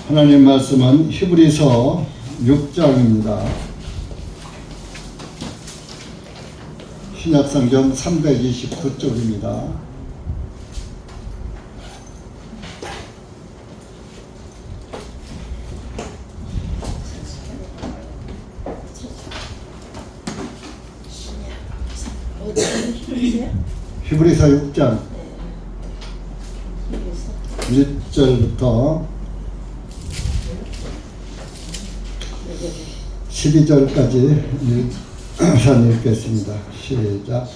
하나님 말씀은 히브리서 6장입니다. 신약성경 329쪽입니다. 히브리서 6장 1절부터 12절까지 읽겠습니다. 시작.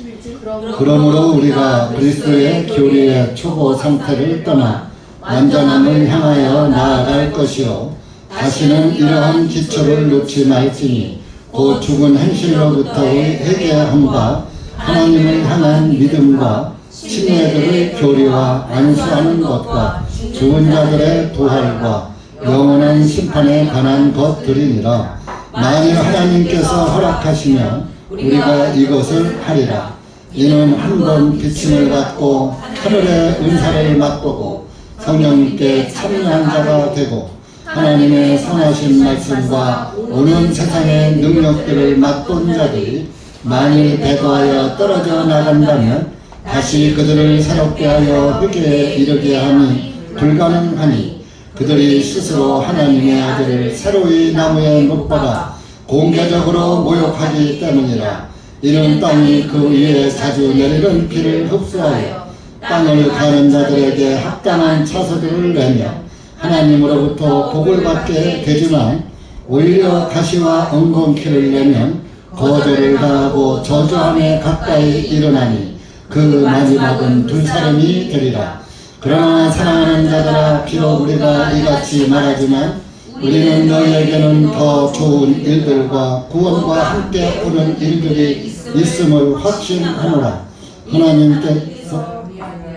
그러므로 우리가 그리스도의 교리의 초보 상태를 떠나 완전함을 향하여 나아갈 것이요 다시는 이러한 기초를 놓지 말지니 곧 죽은 행실로부터의 회개함과 하나님을 향한 믿음과 신뢰들의 교리와 안수하는 것과 죽은 자들의 부활과 영원한 심판에 관한 것들이니라. 만일 하나님께서 허락하시면 우리가 이것을 하리라. 이는 한 번 비침을 받고 하늘의 은사를 맛보고 성령님께 참여한 자가 되고 하나님의 선하신 말씀과 오는 세상의 능력들을 맛본 자들이 만일 배도하여 떨어져 나간다면 다시 그들을 새롭게 하여 회개에 이르게 함이 불가능하니 그들이 스스로 하나님의 아들을 새로이 나무에 못 박아 공개적으로 모욕하기 때문이라. 이는 땅이 그 위에 자주 내리는 비를 흡수하여 땅을 가는 자들에게 합당한 차소들을 내며 하나님으로부터 복을 받게 되지만 오히려 가시와 엉겅퀴를 내면 거절을 당하고 저주함에 가까이 일어나니 그 마지막은 불사름이 되리라. 그러나 사랑하는 자들아, 비록 우리가 이같이 말하지만 우리는 너희에게는 더 좋은 일들과 구원과 함께 오는 일들이 있음을 확신하노라. 하나님께서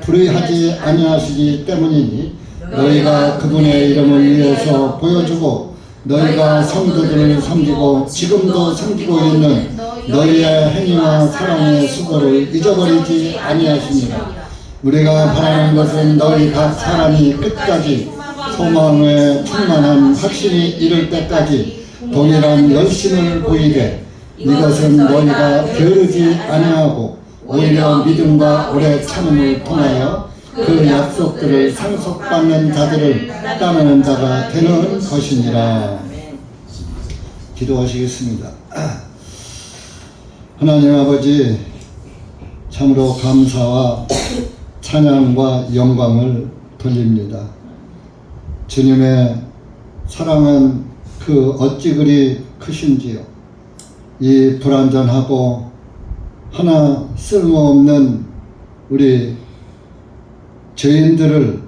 불의하지 아니하시기 때문이니 너희가 그분의 이름을 위해서 보여주고 너희가 성도들을 섬기고 지금도 섬기고 있는 너희의 행위와 사랑의 수고를 잊어버리지 아니하시니라. 우리가 바라는 것은 너희 각 사람이 끝까지 소망에 충만한 확신이 이를 때까지 동일한 열심을 보이되 이것은 너희가 게으르지 아니하고 오히려 믿음과 오래 참음을 통하여 그 약속들을 상속받는 자들을 따르는 자가 되는 것이니라. 기도하시겠습니다. 하나님 아버지, 참으로 감사와 찬양과 영광을 돌립니다. 주님의 사랑은 그 어찌 그리 크신지요. 이 불완전하고 하나 쓸모없는 우리 죄인들을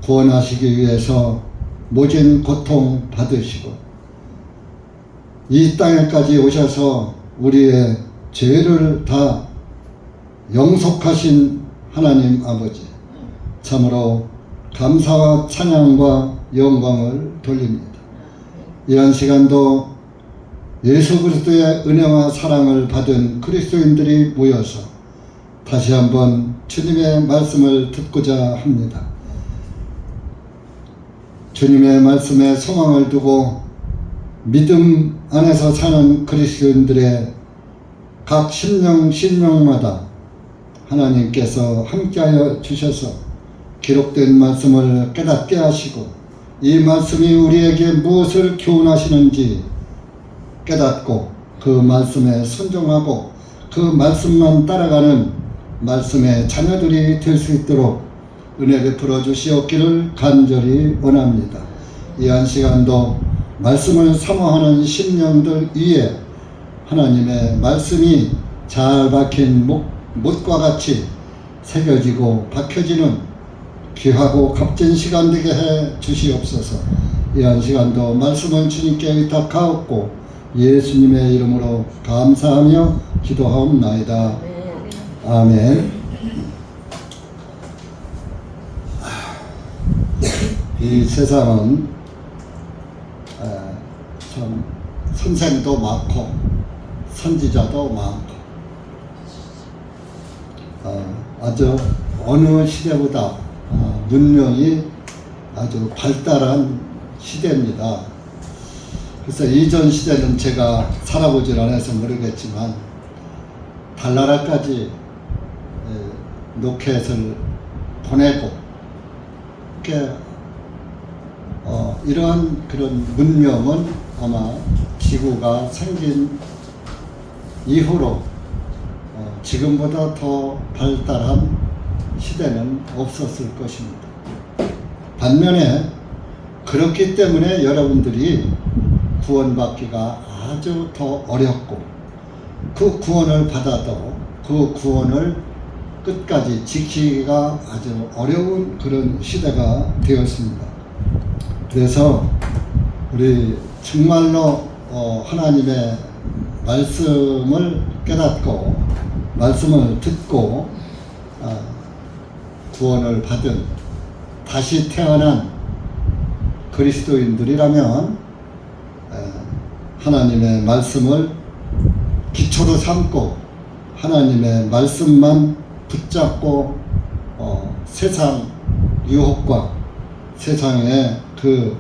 구원하시기 위해서 모진 고통 받으시고 이 땅에까지 오셔서 우리의 죄를 다 영속하신 하나님 아버지, 참으로 감사와 찬양과 영광을 돌립니다. 이런 시간도 예수 그리스도의 은혜와 사랑을 받은 그리스도인들이 모여서 다시 한번 주님의 말씀을 듣고자 합니다. 주님의 말씀에 소망을 두고 믿음 안에서 사는 그리스도인들의 각 심령마다 하나님께서 함께하여 주셔서 기록된 말씀을 깨닫게 하시고 이 말씀이 우리에게 무엇을 교훈하시는지 깨닫고 그 말씀에 순종하고 그 말씀만 따라가는 말씀의 자녀들이 될 수 있도록 은혜 베풀어 주시옵기를 간절히 원합니다. 이 한 시간도 말씀을 사모하는 심령들 위에 하나님의 말씀이 잘 박힌 못과 같이 새겨지고 박혀지는 귀하고 값진 시간 되게 해 주시옵소서. 이 한 시간도 말씀을 주님께 의탁하옵고 예수님의 이름으로 감사하며 기도하옵나이다. 아멘. 이 세상은 참 선생도 많고 선지자도 많고 아주 어느 시대보다 문명이 아주 발달한 시대입니다. 그래서 이전 시대는 제가 살아보질 않아서 모르겠지만 달나라까지 로켓을 보내고 이렇게 이러한 그런 문명은 아마 지구가 생긴 이후로 지금보다 더 발달한 시대는 없었을 것입니다. 반면에 그렇기 때문에 여러분들이 구원받기가 아주 더 어렵고 그 구원을 받아도 그 구원을 끝까지 지키기가 아주 어려운 그런 시대가 되었습니다. 그래서 우리 정말로 하나님의 말씀을 깨닫고 말씀을 듣고 구원을 받은 다시 태어난 그리스도인들이라면 하나님의 말씀을 기초로 삼고 하나님의 말씀만 붙잡고 세상 유혹과 세상의 그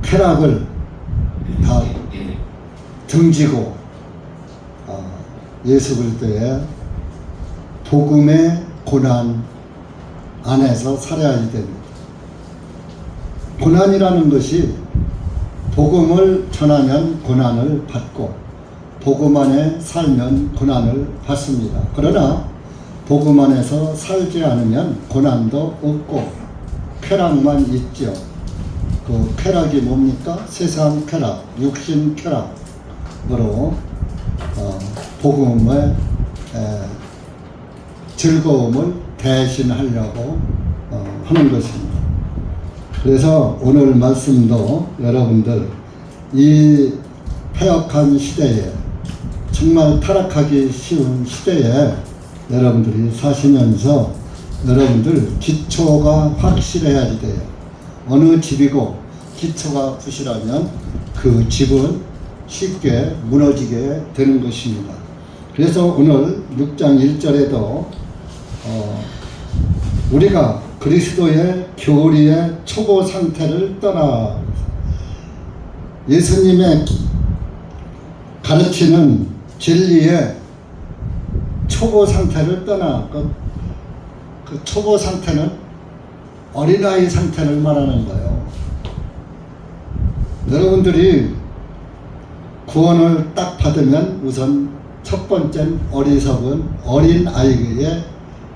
쾌락을 다 등지고 예수 그리스도의 복음의 고난 안에서 살아야 됩니다. 고난이라는 것이 복음을 전하면 고난을 받고 복음 안에 살면 고난을 받습니다. 그러나 복음 안에서 살지 않으면 고난도 없고 쾌락만 있죠. 그 쾌락이 뭡니까? 세상 쾌락, 육신 쾌락으로 복음의 즐거움을 대신하려고 하는 것입니다. 그래서 오늘 말씀도 여러분들 이 패역한 시대에 정말 타락하기 쉬운 시대에 여러분들이 사시면서 여러분들 기초가 확실해야 돼요. 어느 집이고 기초가 부실하면 그 집은 쉽게 무너지게 되는 것입니다. 그래서 오늘 6장 1절에도 우리가 그리스도의 교리의 초보 상태를 떠나 예수님의 가르치는 진리의 초보 상태를 떠나 그 초보 상태는 어린아이 상태를 말하는 거예요. 여러분들이 구원을 딱 받으면 우선 첫 번째 어리석은 어린아이의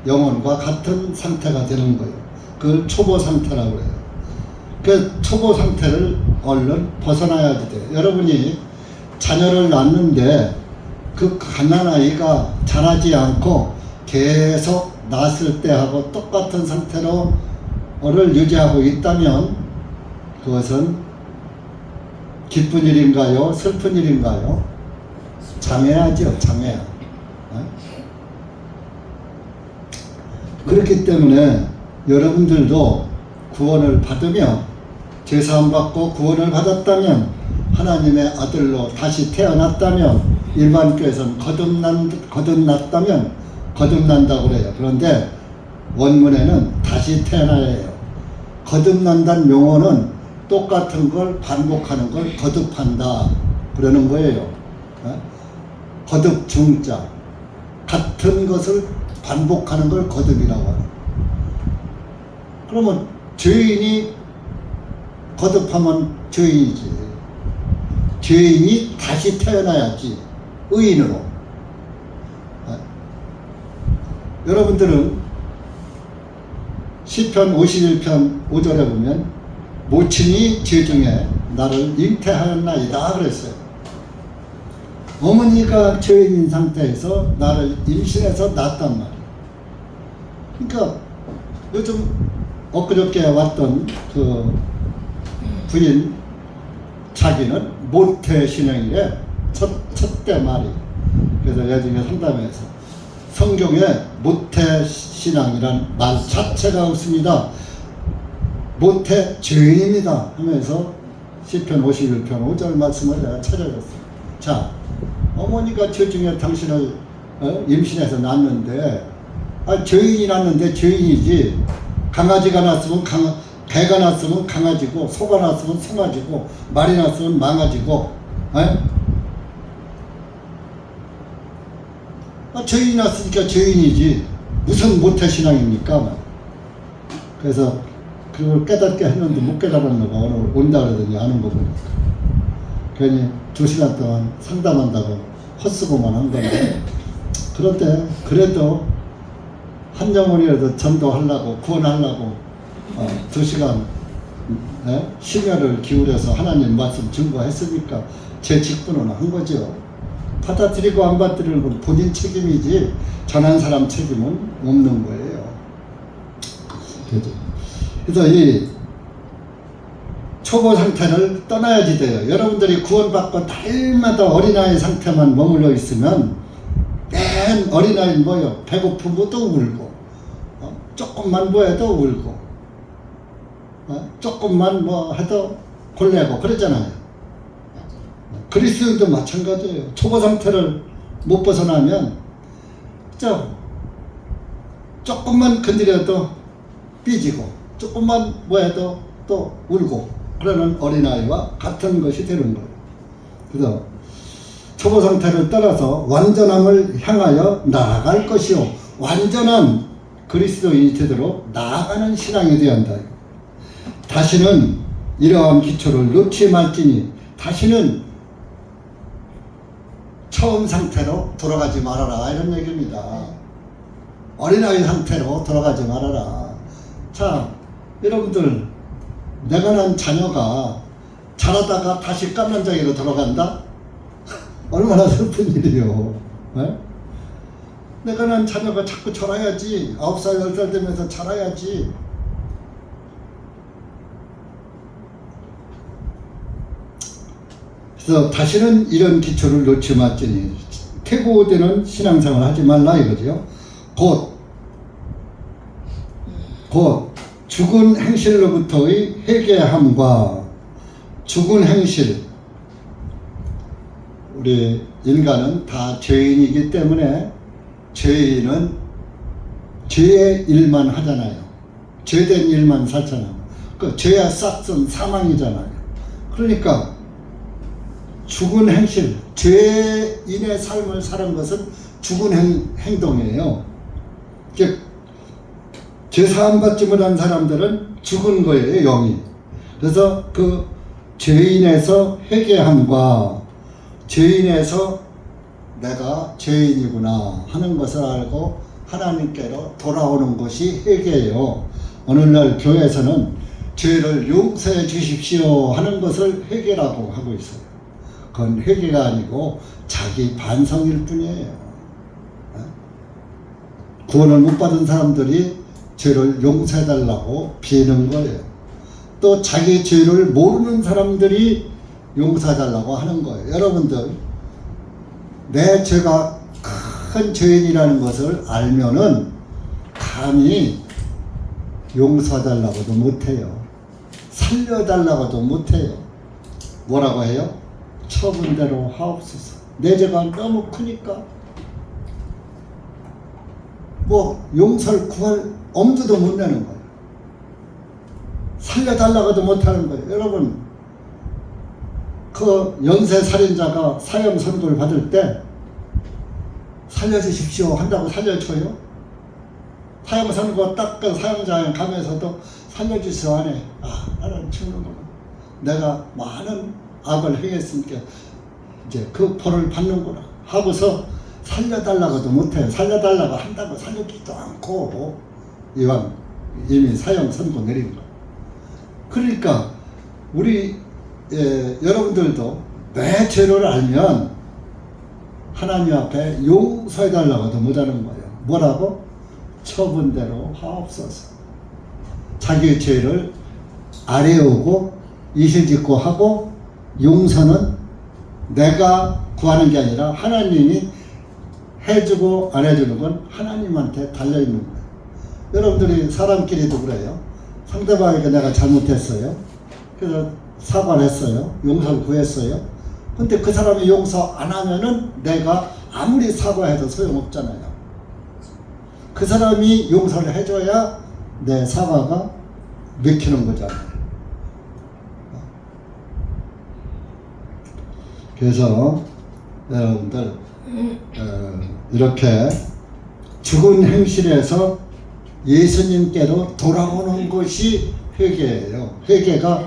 영혼과 같은 상태가 되는 거예요. 그걸 초보 상태라고 해요. 그 초보 상태를 얼른 벗어나야 돼요. 여러분이 자녀를 낳는데 그 갓난아이가 자라지 않고 계속 낳았을 때하고 똑같은 상태로를 유지하고 있다면 그것은 기쁜 일인가요? 슬픈 일인가요? 장애하죠. 장애야. 그렇기 때문에 여러분들도 구원을 받으며 제사함 받고 구원을 받았다면 하나님의 아들로 다시 태어났다면 일반 교회에서는 거듭났다면 거듭난다고 그래요. 그런데 원문에는 다시 태어나야 해요. 거듭난다는 용어는 똑같은 걸 반복하는 걸 거듭한다 그러는 거예요. 거듭 중자 같은 것을 반복하는 걸 거듭이라고 하는. 그러면 죄인이 거듭하면 죄인이지. 죄인이 다시 태어나야지 의인으로. 여러분들은 시편 51편 5절에 보면 모친이 죄 중에 나를 잉태하였나이다 그랬어요. 어머니가 죄인인 상태에서 나를 임신해서 낳았단 말이에요. 그러니까 요즘 엊그저께 왔던 그 부인 자기는 모태신앙이래. 첫째 말이. 그래서 나중에 상담해서 성경에 모태신앙이란 말 자체가 없습니다. 모태 죄인입니다 하면서 시편 51편 5절 말씀을 내가 찾아줬어요. 자, 어머니가 죄 중에 당신을 임신해서 낳았는데 죄인이 낳았는데 죄인이지. 강아지가 낳았으면 개가 났으면 강아지고, 소가 났으면 송아지고, 말이 났으면 망아지고, 죄인이 났으니까 죄인이지 무슨 모태신앙입니까? 그래서 그걸 깨닫게 했는데 못 깨달은 거가 오늘 온다 그러더니 아는 거 보니까 괜히 2시간 동안 상담한다고 헛수고만 한 건데, 그런데 그래도 한 영혼이라도 전도하려고 구원하려고 2시간 심혈을 기울여서 하나님 말씀 증거했으니까 제 직분은 한 거죠. 받아들이고 안 받아들이는 건 본인 책임이지 전한 사람 책임은 없는 거예요. 그래서 이 초보 상태를 떠나야지 돼요. 여러분들이 구원받고 날마다 어린아이 상태만 머물러 있으면 맨 어린아이 뭐요? 배고프면 또 울고, 조금만 뭐 해도 울고, 조금만 뭐 해도 골래고 그러잖아요. 그리스도인도 마찬가지예요. 초보 상태를 못 벗어나면 조금만 건드려도 삐지고, 조금만 뭐 해도 또 울고 그러는 어린아이와 같은 것이 되는 거예요. 그래서 초보 상태를 따라서 완전함을 향하여 나아갈 것이요, 완전한 그리스도인이 되도록 나아가는 신앙이 되어야 한다. 다시는 이러한 기초를 놓지 말지니, 다시는 처음 상태로 돌아가지 말아라, 이런 얘기입니다. 어린아이 상태로 돌아가지 말아라. 자, 여러분들, 내가 낳은 자녀가 자라다가 다시 깜난장이로 돌아간다? 얼마나 슬픈 일이요. 내가 낳은 자녀가 자꾸 자라야지. 9살, 10살 되면서 자라야지. 그래서 다시는 이런 기초를 놓지 말지니 퇴보되는 신앙생활을 하지 말라 이거죠. 곧 죽은 행실로부터의 회개함과 죽은 행실, 우리 인간은 다 죄인이기 때문에 죄인은 죄의 일만 하잖아요. 죄된 일만 살잖아요. 그 죄의 싹은 사망이잖아요. 그러니까 죽은 행실, 죄인의 삶을 사는 것은 죽은 행동이에요. 죄 사함 받지 못한 사람들은 죽은 거예요, 영이. 그래서 그 죄인에서 회개함과 죄인에서 내가 죄인이구나 하는 것을 알고 하나님께로 돌아오는 것이 회개예요. 오늘날 교회에서는 죄를 용서해 주십시오 하는 것을 회개라고 하고 있어요. 그건 회개가 아니고 자기 반성일 뿐이에요. 구원을 못 받은 사람들이 죄를 용서해달라고 비는 거예요. 또 자기 죄를 모르는 사람들이 용서해달라고 하는 거예요. 여러분들, 내 죄가 큰 죄인이라는 것을 알면은 감히 용서해달라고도 못해요. 살려달라고도 못해요. 뭐라고 해요? 처분대로 하옵소서. 내 죄가 너무 크니까 뭐 용서를 구할 엄두도 못 내는 거예요. 살려달라고도 못하는 거예요. 여러분, 그 연쇄살인자가 사형 선고를 받을 때 살려주십시오 한다고 살려줘요? 사형 선고 딱 그 사형장에 가면서도 살려주세요 하네. 나는 죽는구나. 내가 많은 악을 행했으니까 이제 그 벌을 받는구나 하고서 살려달라고도 못해요. 살려달라고 한다고 살려주지도 않고 이왕 이미 사형 선고 내린 거. 그러니까 우리 여러분들도 내 죄를 알면 하나님 앞에 용서해달라고도 못하는 거예요. 뭐라고? 처분대로 하옵소서. 자기의 죄를 아뢰오고 이실직고 하고, 용서는 내가 구하는 게 아니라 하나님이 해주고 안 해주는 건 하나님한테 달려있는 거예요. 여러분들이 사람끼리도 그래요. 상대방에게 내가 잘못했어요. 그래서 사과를 했어요. 용서를 구했어요. 근데 그 사람이 용서 안 하면은 내가 아무리 사과해도 소용없잖아요. 그 사람이 용서를 해줘야 내 사과가 맥히는 거잖아요. 그래서 여러분들 이렇게 죽은 행실에서 예수님께로 돌아오는 것이 회개예요. 회개가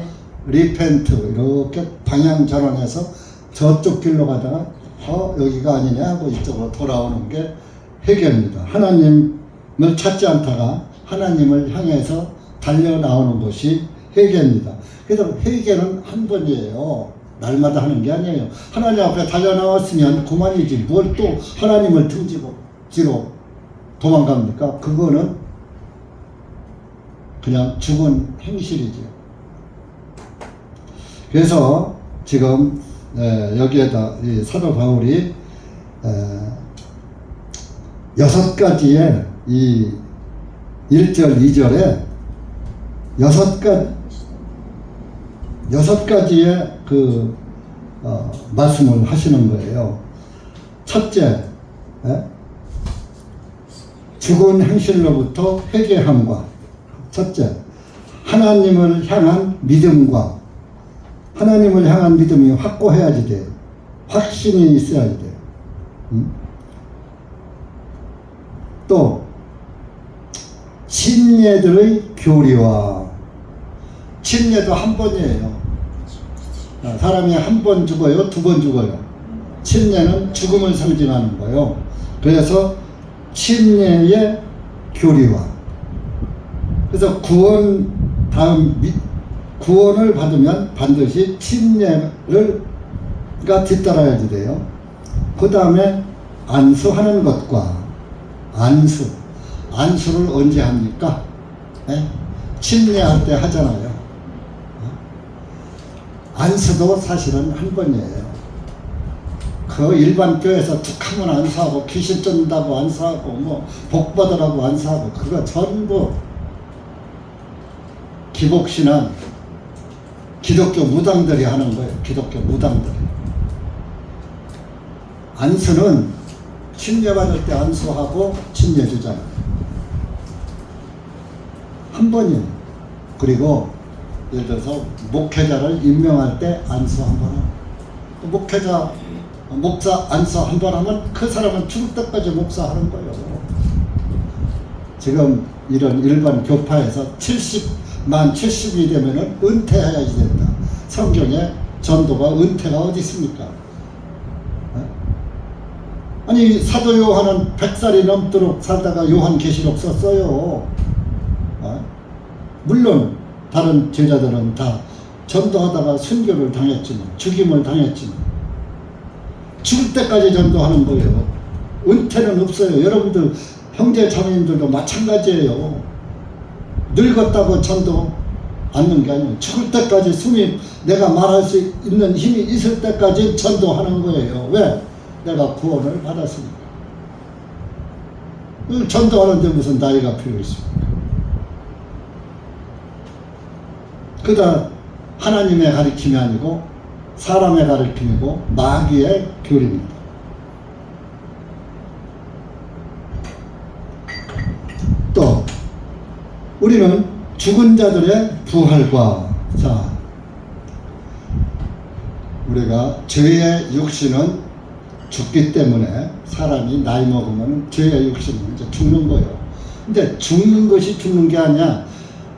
리펜트, 이렇게 방향 전환해서 저쪽 길로 가다가 여기가 아니냐 하고 이쪽으로 돌아오는 게 회개입니다. 하나님을 찾지 않다가 하나님을 향해서 달려 나오는 것이 회개입니다. 그래서 회개는 한 번이에요. 날마다 하는 게 아니에요. 하나님 앞에 달려 나왔으면 그만이지 뭘 또 하나님을 뒤로 도망갑니까? 그거는 그냥 죽은 행실이죠. 그래서 지금 여기에다 이 사도 바울이 6가지의 이 1절 2절에 6가지의 그 말씀을 하시는 거예요. 첫째, 죽은 행실로부터 회개함과, 첫째, 하나님을 향한 믿음과, 하나님을 향한 믿음이 확고해야지 돼요. 확신이 있어야지 돼요. 또 침례들의 교리와, 침례도 한 번이에요. 사람이 한 번 죽어요, 2번 죽어요. 침례는 죽음을 상징하는 거예요. 그래서 침례의 교리와, 그래서 구원을 받으면 반드시 침례가 뒤따라야지 돼요. 그 다음에 안수하는 것과, 안수를 언제 합니까? 침례할 때 하잖아요. 안수도 사실은 한 번이에요. 그 일반 교회에서 툭 하면 안수하고, 귀신 쫓는다고 안수하고, 뭐 복 받으라고 안수하고, 그거 전부 기복신앙, 기독교 무당들이 하는 거예요. 기독교 무당들이. 안수는 침례 받을 때 안수하고 침례 주잖아요. 한 번이에요. 그리고 예를 들어서 목회자를 임명할 때 안수 한 번 하고, 목사 안수 한 번 하면 그 사람은 죽을 때까지 목사하는 거예요. 지금 이런 일반 교파에서 70이 되면은 은퇴해야지 된다. 성경에 전도가 은퇴가 어디 있습니까? 아니 사도 요한은 100살이 넘도록 살다가 요한계시록 썼어요. 물론 다른 제자들은 다 전도하다가 순교를 당했지만, 죽임을 당했지만, 죽을 때까지 전도하는 거예요. 은퇴는 없어요. 여러분들 형제 자매님들도 마찬가지예요. 늙었다고 전도 않는 게 아니에요. 죽을 때까지 숨이, 내가 말할 수 있는 힘이 있을 때까지 전도하는 거예요. 왜? 내가 구원을 받았으니까. 전도하는데 무슨 나이가 필요 있습니까? 그다 하나님의 가르침이 아니고 사람의 가르침이고 마귀의 교리입니다. 또 우리는 죽은 자들의 부활과, 자, 우리가 죄의 육신은 죽기 때문에 사람이 나이 먹으면 죄의 육신은 이제 죽는 거예요. 근데 죽는 것이 죽는 게 아니야.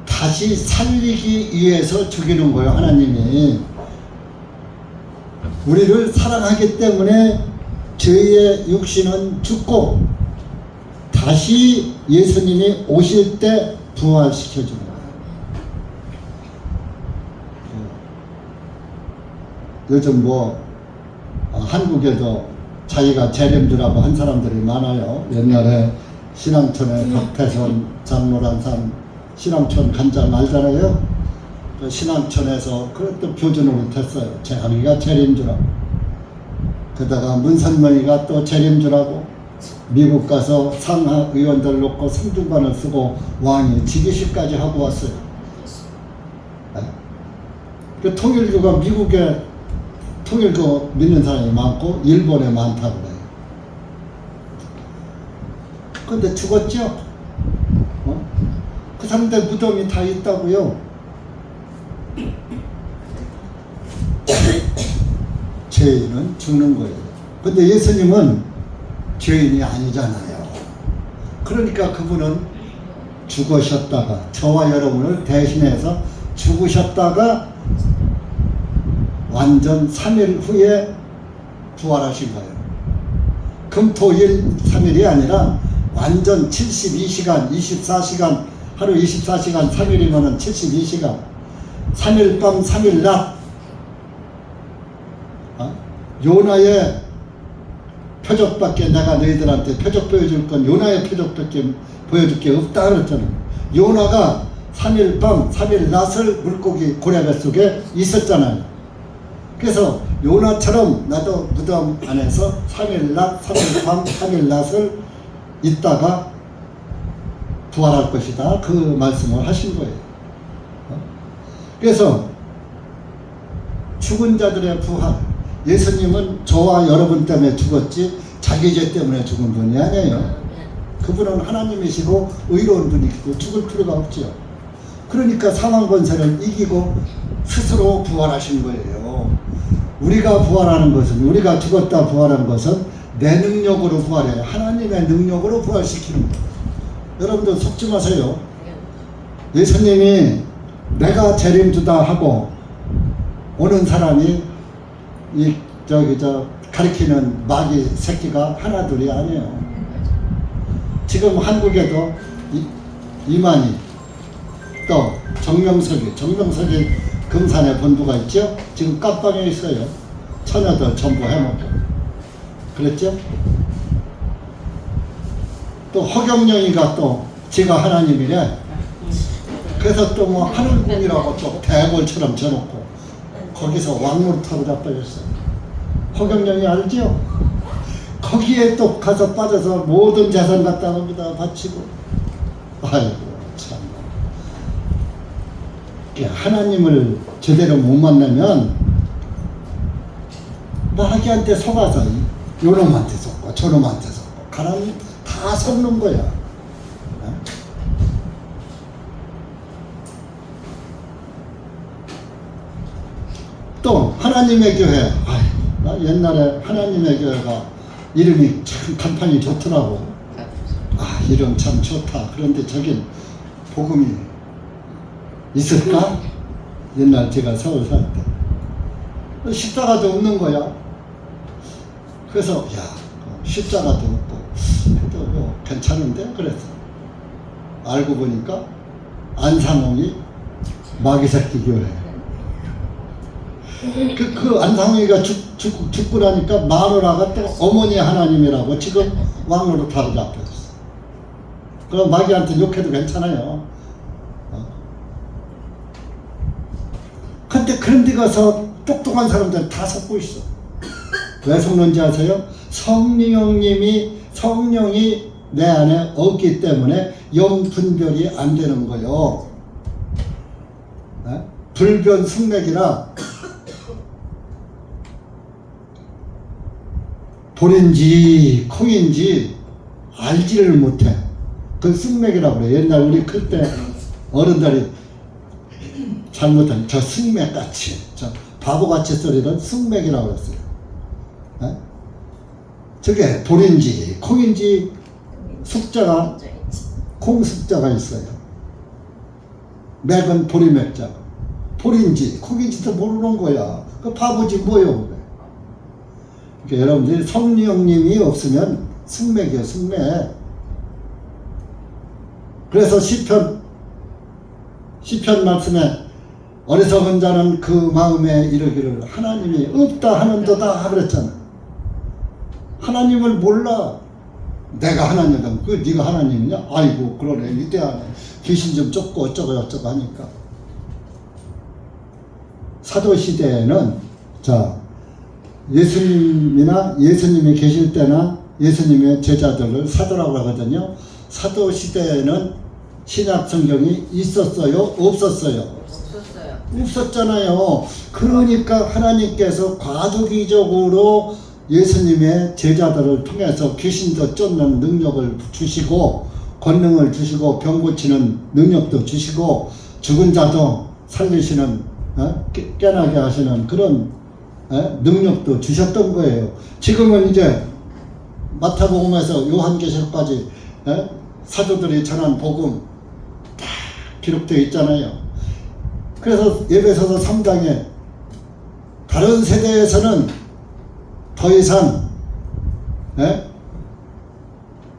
다시 살리기 위해서 죽이는 거예요. 하나님이 우리를 사랑하기 때문에 죄의 육신은 죽고 다시 예수님이 오실 때 부활시켜주는 거예요. 요즘 뭐 한국에도 자기가 재림주라고 한 사람들이 많아요. 옛날에 신앙촌에 박태선 장로란 사람 신앙촌 간장 알잖아요. 그 신앙촌에서 그것도 표준으로 됐어요. 자기가 재림주라고. 그러다가 문선명이가 또 재림주라고 미국 가서 상하 의원들 놓고 상중반을 쓰고 왕이 즉위식까지 하고 왔어요. 그 통일교가 미국에 통일교 믿는 사람이 많고 일본에 많다고 그래요. 근데 죽었죠? 그 사람들 무덤이 다 있다고요. 죄인은 죽는 거예요. 근데 예수님은 죄인이 아니잖아요. 그러니까 그분은 죽으셨다가 저와 여러분을 대신해서 죽으셨다가 완전 3일 후에 부활하신 거예요. 금토일 3일이 아니라 완전 72시간, 24시간, 하루 24시간, 3일이면 72시간, 3일 밤, 3일 낮. 요나의 표적밖에 내가 너희들한테 표적 보여줄 건 요나의 표적밖에 보여줄 게 없다 그랬잖아요. 요나가 3일 밤, 3일 낮을 물고기 고래배 속에 있었잖아요. 그래서 요나처럼 나도 무덤 안에서 3일 낮, 3일 밤, 3일 낮을 있다가 부활할 것이다. 그 말씀을 하신 거예요. 그래서 죽은 자들의 부활, 예수님은 저와 여러분 때문에 죽었지 자기 죄 때문에 죽은 분이 아니에요. 그분은 하나님이시고 의로운 분이고 죽을 필요가 없죠. 그러니까 사망 권세를 이기고 스스로 부활하신 거예요. 우리가 부활하는 것은, 우리가 죽었다 부활하는 것은 내 능력으로 부활해요. 하나님의 능력으로 부활시키는 거예요. 여러분들 속지 마세요. 예수님이 내가 재림주다 하고 오는 사람이 가리키는 마귀 새끼가 하나 둘이 아니에요. 지금 한국에도 이만희 또 정명석이 금산에 본부가 있죠. 지금 깜빵에 있어요. 처녀들 전부 해먹고 그랬죠. 또 허경영이가 또 지가 하나님이래. 그래서 또 뭐 하늘궁이라고 또 대궐처럼 져놓고 거기서 왕노릇 타고 자빠졌어요. 허경영이 알죠? 거기에 또 가서 빠져서 모든 재산 갖다 거기다 바치고. 아이고 참. 하나님을 제대로 못 만나면 마귀한테 속아서 요놈한테 속고 저놈한테 속고 가라니 다 속는 거야. 또 하나님의 교회, 나 옛날에 하나님의 교회가 이름이 참 간판이 좋더라고. 이름 참 좋다. 그런데 저긴 복음이 있을까? 옛날 제가 서울 살 때 십자가도 없는 거야. 그래서 십자가도 없고 그래도 뭐 괜찮은데 그랬어. 알고 보니까 안상홍이 마귀새끼 교회. 그 안상홍이가 죽고 나니까 마누라가 또 어머니 하나님이라고 지금 왕으로 타고 잡혔어. 그럼 마귀한테 욕해도 괜찮아요. 근데 그런 데 가서 똑똑한 사람들 다 속고 있어. 왜 속는지 아세요? 성령이 내 안에 없기 때문에 영 분별이 안 되는 거예요. 불변 승맥이라 돌인지 콩인지 알지를 못해. 그건 승맥이라고 그래. 옛날 우리 클 때 어른들이 잘못한 저 승맥같이, 저 바보같이 소리는 승맥이라고 했어요. 저게 돌인지 콩인지 숙자가 콩 숙자가 있어요. 맥은 보리맥자. 돌인지 콩인지도 모르는 거야. 그 바보지 뭐요? 그러니까 여러분들이 성령님이 없으면 승맥이에요. 승맥. 그래서 시편 말씀에 어리석은 자는 그 마음에 이르기를 하나님이 없다 하는도다 그랬잖아. 하나님을 몰라. 내가 하나님이다. 그 네가 하나님이냐? 아이고 그러네. 위대하네. 귀신 좀 쫓고 어쩌고 저쩌고 하니까. 사도시대에는 예수님이 계실 때나 예수님의 제자들을 사도라고 하거든요. 사도시대에는 신약 성경이 있었어요? 없었어요? 없었잖아요. 그러니까 하나님께서 과도기적으로 예수님의 제자들을 통해서 귀신도 쫓는 능력을 주시고 권능을 주시고 병 고치는 능력도 주시고 죽은 자도 살리시는 깨나게 하시는 그런 능력도 주셨던 거예요. 지금은 이제 마태복음에서 요한계시록까지 사도들이 전한 복음 다 기록되어 있잖아요. 그래서 에베소서 3장에 다른 세대에서는 더 이상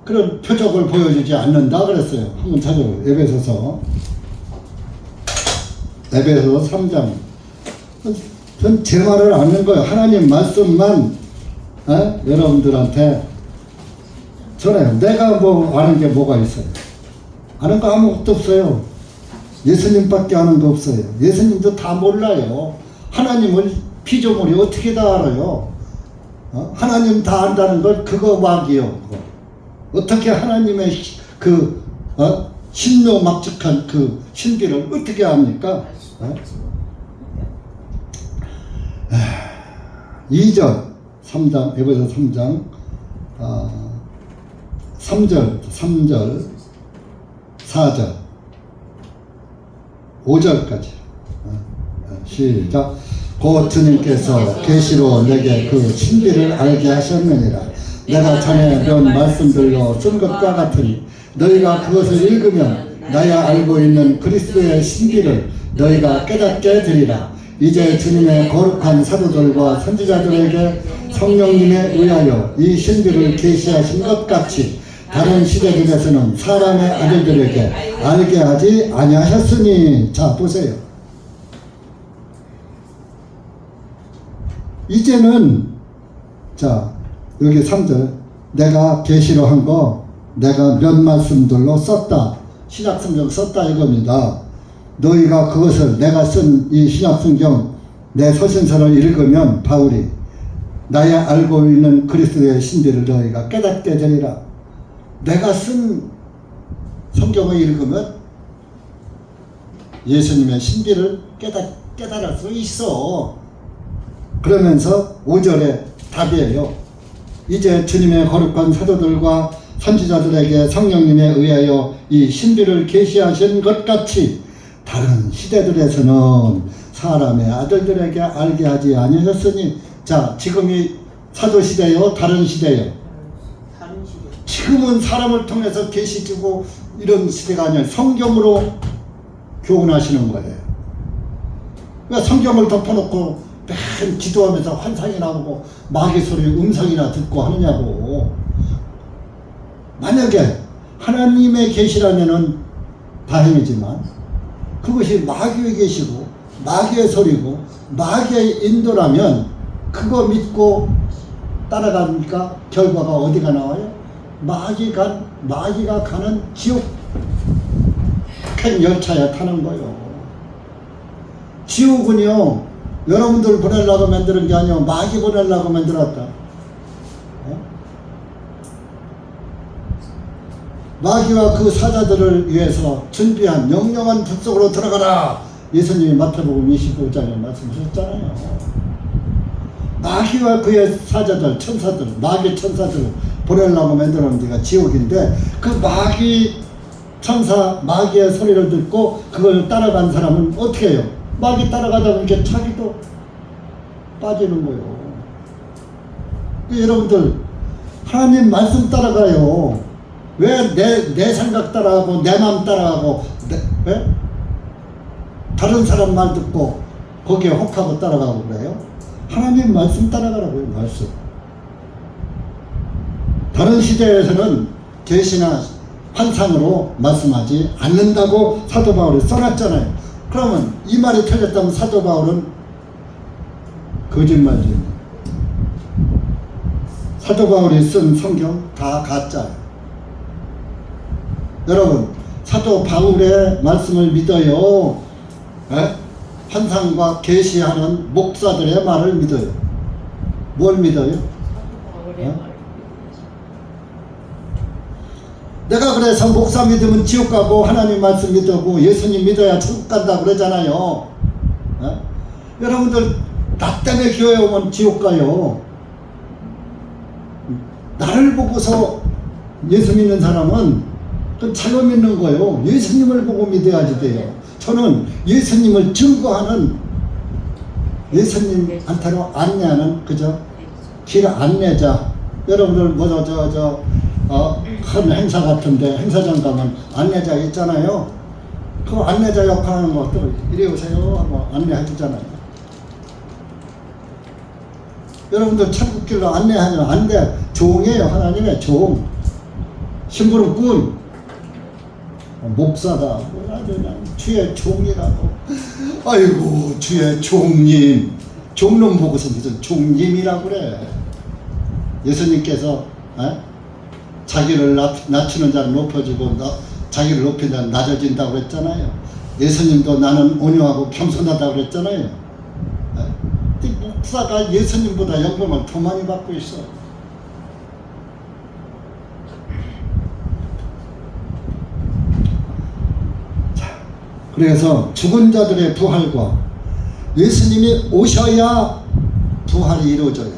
그런 표적을 보여주지 않는다 그랬어요. 한번 찾아보세요. 에베소서 3장. 전 제 말을 아는 거예요. 하나님 말씀만 여러분들한테 전해요. 내가 뭐 아는 게 뭐가 있어요? 아는 거 아무것도 없어요. 예수님밖에 아는 거 없어요. 예수님도 다 몰라요. 하나님을 피조물이 어떻게 다 알아요? 하나님 다 안다는 걸 그거 막이요. 그거. 어떻게 하나님의 그 신묘막측한 그 신비를 어떻게 압니까? 2절 3장 에베소 3장 3절 4절 5절까지 시작. 곧 주님께서 계시로 내게 그 신비를 알게 하셨느니라. 내가 전에 배운 말씀들로 쓴 것과 같으니 너희가 그것을 읽으면 나야 알고 있는 그리스도의 신비를 너희가 깨닫게 되리라. 이제 주님의 거룩한 사도들과 선지자들에게 성령님에 의하여 이 신비를 계시하신 것 같이 다른 시대들에서는 사람의 아들들에게 알게 하지 아니하셨으니. 자 보세요. 이제는 자 여기 3절 내가 계시로 한 거 내가 몇 말씀들로 썼다. 신약성경 썼다 이겁니다. 너희가 그것을 내가 쓴 이 신약성경 내 서신서를 읽으면 바울이 나야 알고 있는 그리스도의 신비를 너희가 깨닫게 되리라. 내가 쓴 성경을 읽으면 예수님의 신비를 깨달을 수 있어. 그러면서 5절에 답이에요. 이제 주님의 거룩한 사도들과 선지자들에게 성령님에 의하여 이 신비를 계시하신 것 같이 다른 시대들에서는 사람의 아들들에게 알게 하지 아니하셨으니. 자 지금이 사도시대요 다른 시대요? 다른 시대. 지금은 사람을 통해서 계시 주고 이런 시대가 아니라 성경으로 교훈하시는 거예요. 왜 성경을 덮어놓고 매일 기도하면서 환상이 나오고 마귀 소리 음성이나 듣고 하느냐고. 만약에 하나님의 계시라면은 다행이지만 그것이 마귀의 계시고 마귀의 소리고 마귀의 인도라면 그거 믿고 따라가니까 결과가 어디가 나와요? 마귀가 가는 지옥 큰 열차에 타는 거예요. 지옥은요 여러분들 보내려고 만드는 게 아니고 마귀 보내려고 만들었다. 마귀와 그 사자들을 위해서 준비한 영영한 불 속으로 들어가라. 예수님이 마태복음 25장에 말씀하셨잖아요. 마귀와 그의 사자들, 천사들, 마귀 천사들을 보내려고 만들어놓은 데가 지옥인데 그 마귀 천사, 마귀의 소리를 듣고 그걸 따라간 사람은 어떻게 해요? 마귀 따라가다 보니까 자기도 빠지는 거예요. 여러분들 하나님 말씀 따라가요. 왜 내 생각 따라가고 내 마음 따라가고 왜? 다른 사람 말 듣고 거기에 혹하고 따라가고 그래요? 하나님 말씀 따라가라고요. 말씀. 다른 시대에서는 계시나 환상으로 말씀하지 않는다고 사도 바울이 써놨잖아요. 그러면 이 말이 틀렸다면 사도 바울은 거짓말이에요. 사도 바울이 쓴 성경 다 가짜예요. 여러분 사도 바울의 말씀을 믿어요? 환상과 계시하는 목사들의 말을 믿어요? 뭘 믿어요? 내가 그래서 목사 믿으면 지옥 가고 하나님 말씀 믿고 예수님 믿어야 천국 간다 그러잖아요. 여러분들 나 때문에 교회 오면 지옥 가요. 나를 보고서 예수 믿는 사람은 잘못 믿는 거예요. 예수님을 보고 믿어야지 돼요. 저는 예수님을 증거하는 예수님한테로 안내하는 그죠? 길 안내자. 여러분들 큰 행사 같은데 행사장 가면 안내자 있잖아요. 그 안내자 역할하는 것도 이리 오세요 하고 안내해 주잖아요. 여러분들 천국길로 안내하면 안 돼. 종이에요. 하나님의 종. 심부름꾼. 목사다. 뭐라 그냥 주의 종이라고. 아이고 주의 종님. 종놈 보고서 무슨 종님이라고 그래. 예수님께서 자기를 낮추는 자는 높아지고 자기를 높이는 자는 낮아진다고 그랬잖아요. 예수님도 나는 온유하고 겸손하다고 그랬잖아요. 목사가 예수님보다 영광을 더 많이 받고 있어. 자, 그래서 죽은 자들의 부활과 예수님이 오셔야 부활이 이루어져요.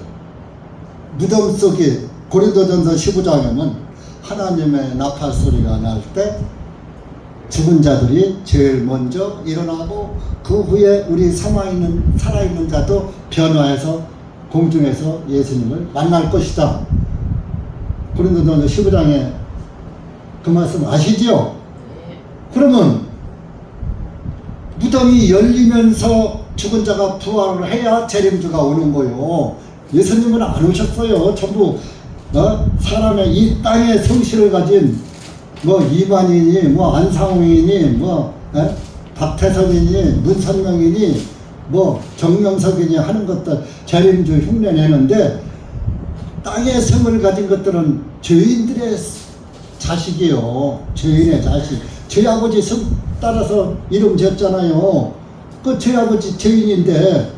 무덤 속에 고린도전서 15장에는 하나님의 나팔 소리가 날 때 죽은 자들이 제일 먼저 일어나고 그 후에 우리 살아있는 자도 변화해서 공중에서 예수님을 만날 것이다. 고린도전서 15장에 그 말씀 아시죠? 그러면 무덤이 열리면서 죽은 자가 부활을 해야 재림주가 오는 거요. 예수님은 안 오셨어요. 전부 사람의 이 땅의 성실을 가진 이만희니 안상홍이니 박태석이니 문선명이니 정명석이니 하는 것들 재림주 흉내내는데 땅의 성을 가진 것들은 죄인들의 자식이요. 죄인의 자식. 저희 아버지 성 따라서 이름 지었잖아요. 그 저희 아버지 죄인인데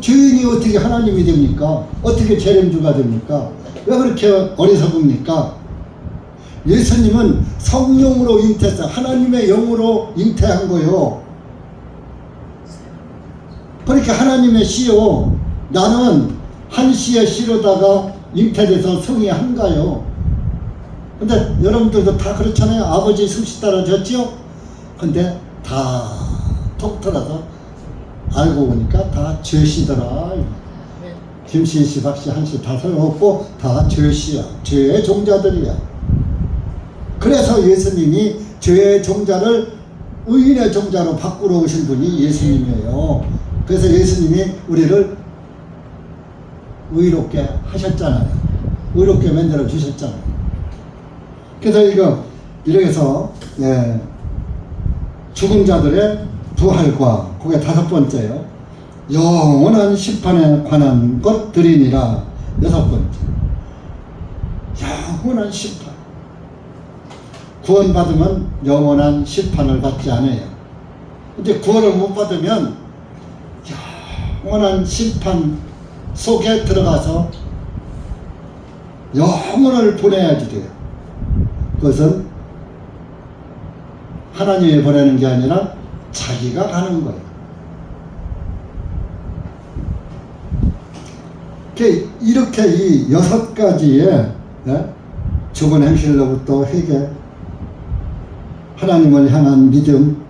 죄인이 어떻게 하나님이 됩니까? 어떻게 재림주가 됩니까? 왜 그렇게 어리석습니까? 예수님은 성령으로 잉태해서 하나님의 영으로 잉태한 거요. 그러니까 하나님의 씨요. 나는 한 씨의 씨로다가 잉태돼서 성이 한가요. 근데 여러분들도 다 그렇잖아요. 아버지 성씨 따라졌죠? 근데 다 톡 틀어서 알고 보니까 다 죄씨더라. 김씨, 박씨, 한씨 다 소용없고 다 죄씨야. 죄의 종자들이야. 그래서 예수님이 죄의 종자를 의인의 종자로 바꾸러 오신 분이 예수님이에요. 그래서 예수님이 우리를 의롭게 하셨잖아요. 의롭게 만들어 주셨잖아요. 그래서 이렇게 해서 죽은 자들의 부활과 그게 다섯 번째요. 영원한 심판에 관한 것들이니라. 여섯 번째. 영원한 심판. 구원받으면 영원한 심판을 받지 않아요. 근데 구원을 못 받으면 영원한 심판 속에 들어가서 영원을 보내야지 돼요. 그것은 하나님이 보내는 게 아니라 자기가 가는 거예요. 이렇게 이 여섯 가지의 죽은 행실로부터 회개, 하나님을 향한 믿음,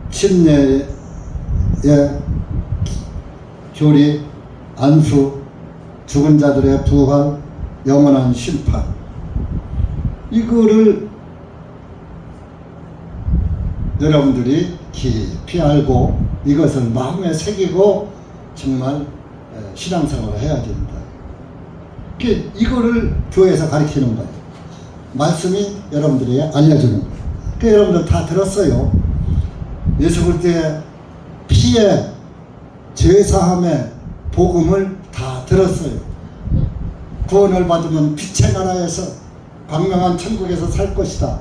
침례의 교리, 안수, 죽은 자들의 부활, 영원한 심판, 이거를 여러분들이 깊이 알고 이것을 마음에 새기고 정말 신앙생활을 해야 된다. 이거를 교회에서 가르치는 거예요. 말씀이 여러분들이 알려주는 거예요. 여러분들 다 들었어요. 예수 그리스도의 피의 죄사함의 복음을 다 들었어요. 구원을 받으면 빛의 나라에서 광명한 천국에서 살 것이다.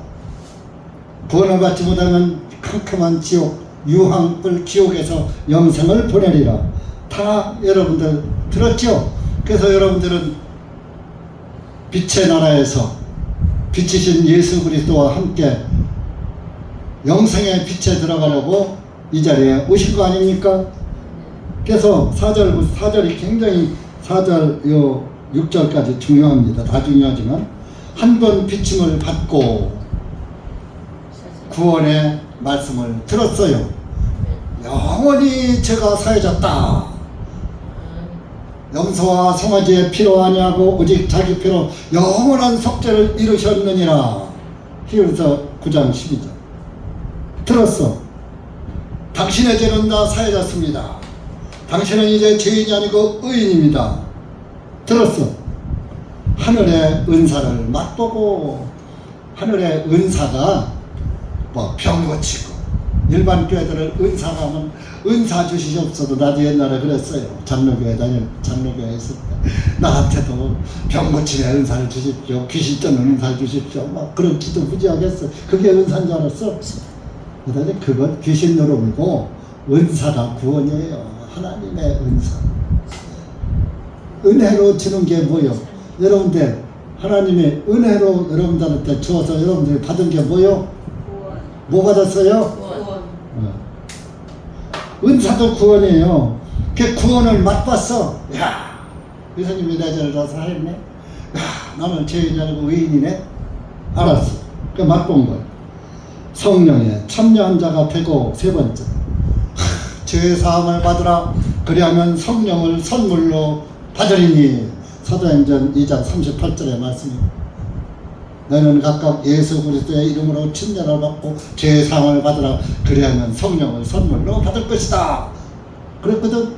구원을 받지 못하면 캄캄한 지옥, 유황불 지옥에서 영생을 보내리라. 다 여러분들 들었죠? 그래서 여러분들은 빛의 나라에서 빛이신 예수 그리스도와 함께 영생의 빛에 들어가려고 이 자리에 오신 거 아닙니까? 그래서 4절이 굉장히 4절 6절까지 중요합니다. 다 중요하지만 한 번 비침을 받고 구원의 말씀을 들었어요. 영원히 죄가 사해졌다. 염소와 송아지의 피로 아니하고 오직 자기 피로 영원한 속죄를 이루셨느니라. 히브리서 9장 12절. 들었어. 당신의 죄는 다 사해졌습니다. 당신은 이제 죄인이 아니고 의인입니다. 들었어. 하늘의 은사를 맛보고, 하늘의 은사가 뭐 병 고치고, 일반 교회들은 은사가 하면 은사 주시옵소서. 나도 옛날에 그랬어요. 장로교회 장로교회에 있을 때 나한테도 병 고침의 은사를 주십시오, 귀신 쫓는 은사를 주십시오, 막 그런 기도 부지하겠어. 그게 은사인 줄 알았어? 그러더니 그건 귀신 노름이고 은사가 구원이에요. 하나님의 은사. 은혜로 주는 게 뭐요? 여러분들 하나님의 은혜로 여러분들한테 주어서 여러분들이 받은 게 뭐요? 뭐 받았어요? 은사도 구원이에요. 그 구원을 맛봤어. 야, 예수님이 내 죄를 다 사했네. 야, 나는 죄인이 아니고 의인이네. 알았어. 그 맛본 거예요. 성령에 참여한 자가 되고, 세 번째, 죄 사함을 받으라. 그리하면 성령을 선물로 받으리니. 사도행전 2장 38절의 말씀입니다. 너희는 각각 예수 그리스도의 이름으로 침례를 받고 죄 사함을 받으라. 그리하면 성령을 선물로 받을 것이다. 그랬거든.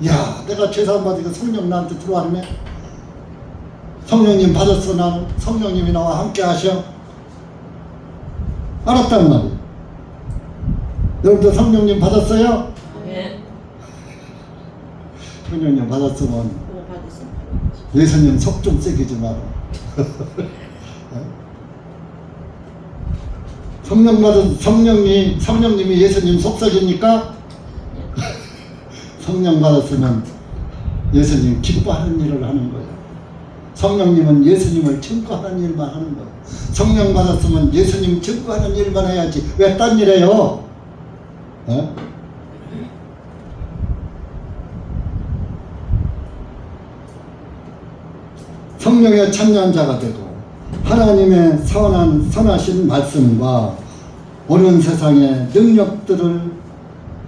야, 내가 죄 사함 받으니까 성령 나한테 들어왔네. 성령님 받았어. 나는 성령님이 나와 함께 하셔. 알았단 말이야. 여러분들 성령님 받았어요? 네. 성령님 받았으면 예수님 속 좀 새기지 마라. 성령 받은 성령님이 예수님 속삭입니까? 성령 받았으면 예수님 기뻐하는 일을 하는 거예요. 성령님은 예수님을 증거하는 일만 하는 거예요. 성령 받았으면 예수님 증거하는 일만 해야지. 왜 딴 일 해요? 성령에 참여한 자가 되고, 하나님의 선하신 말씀과 오는 세상의 능력들을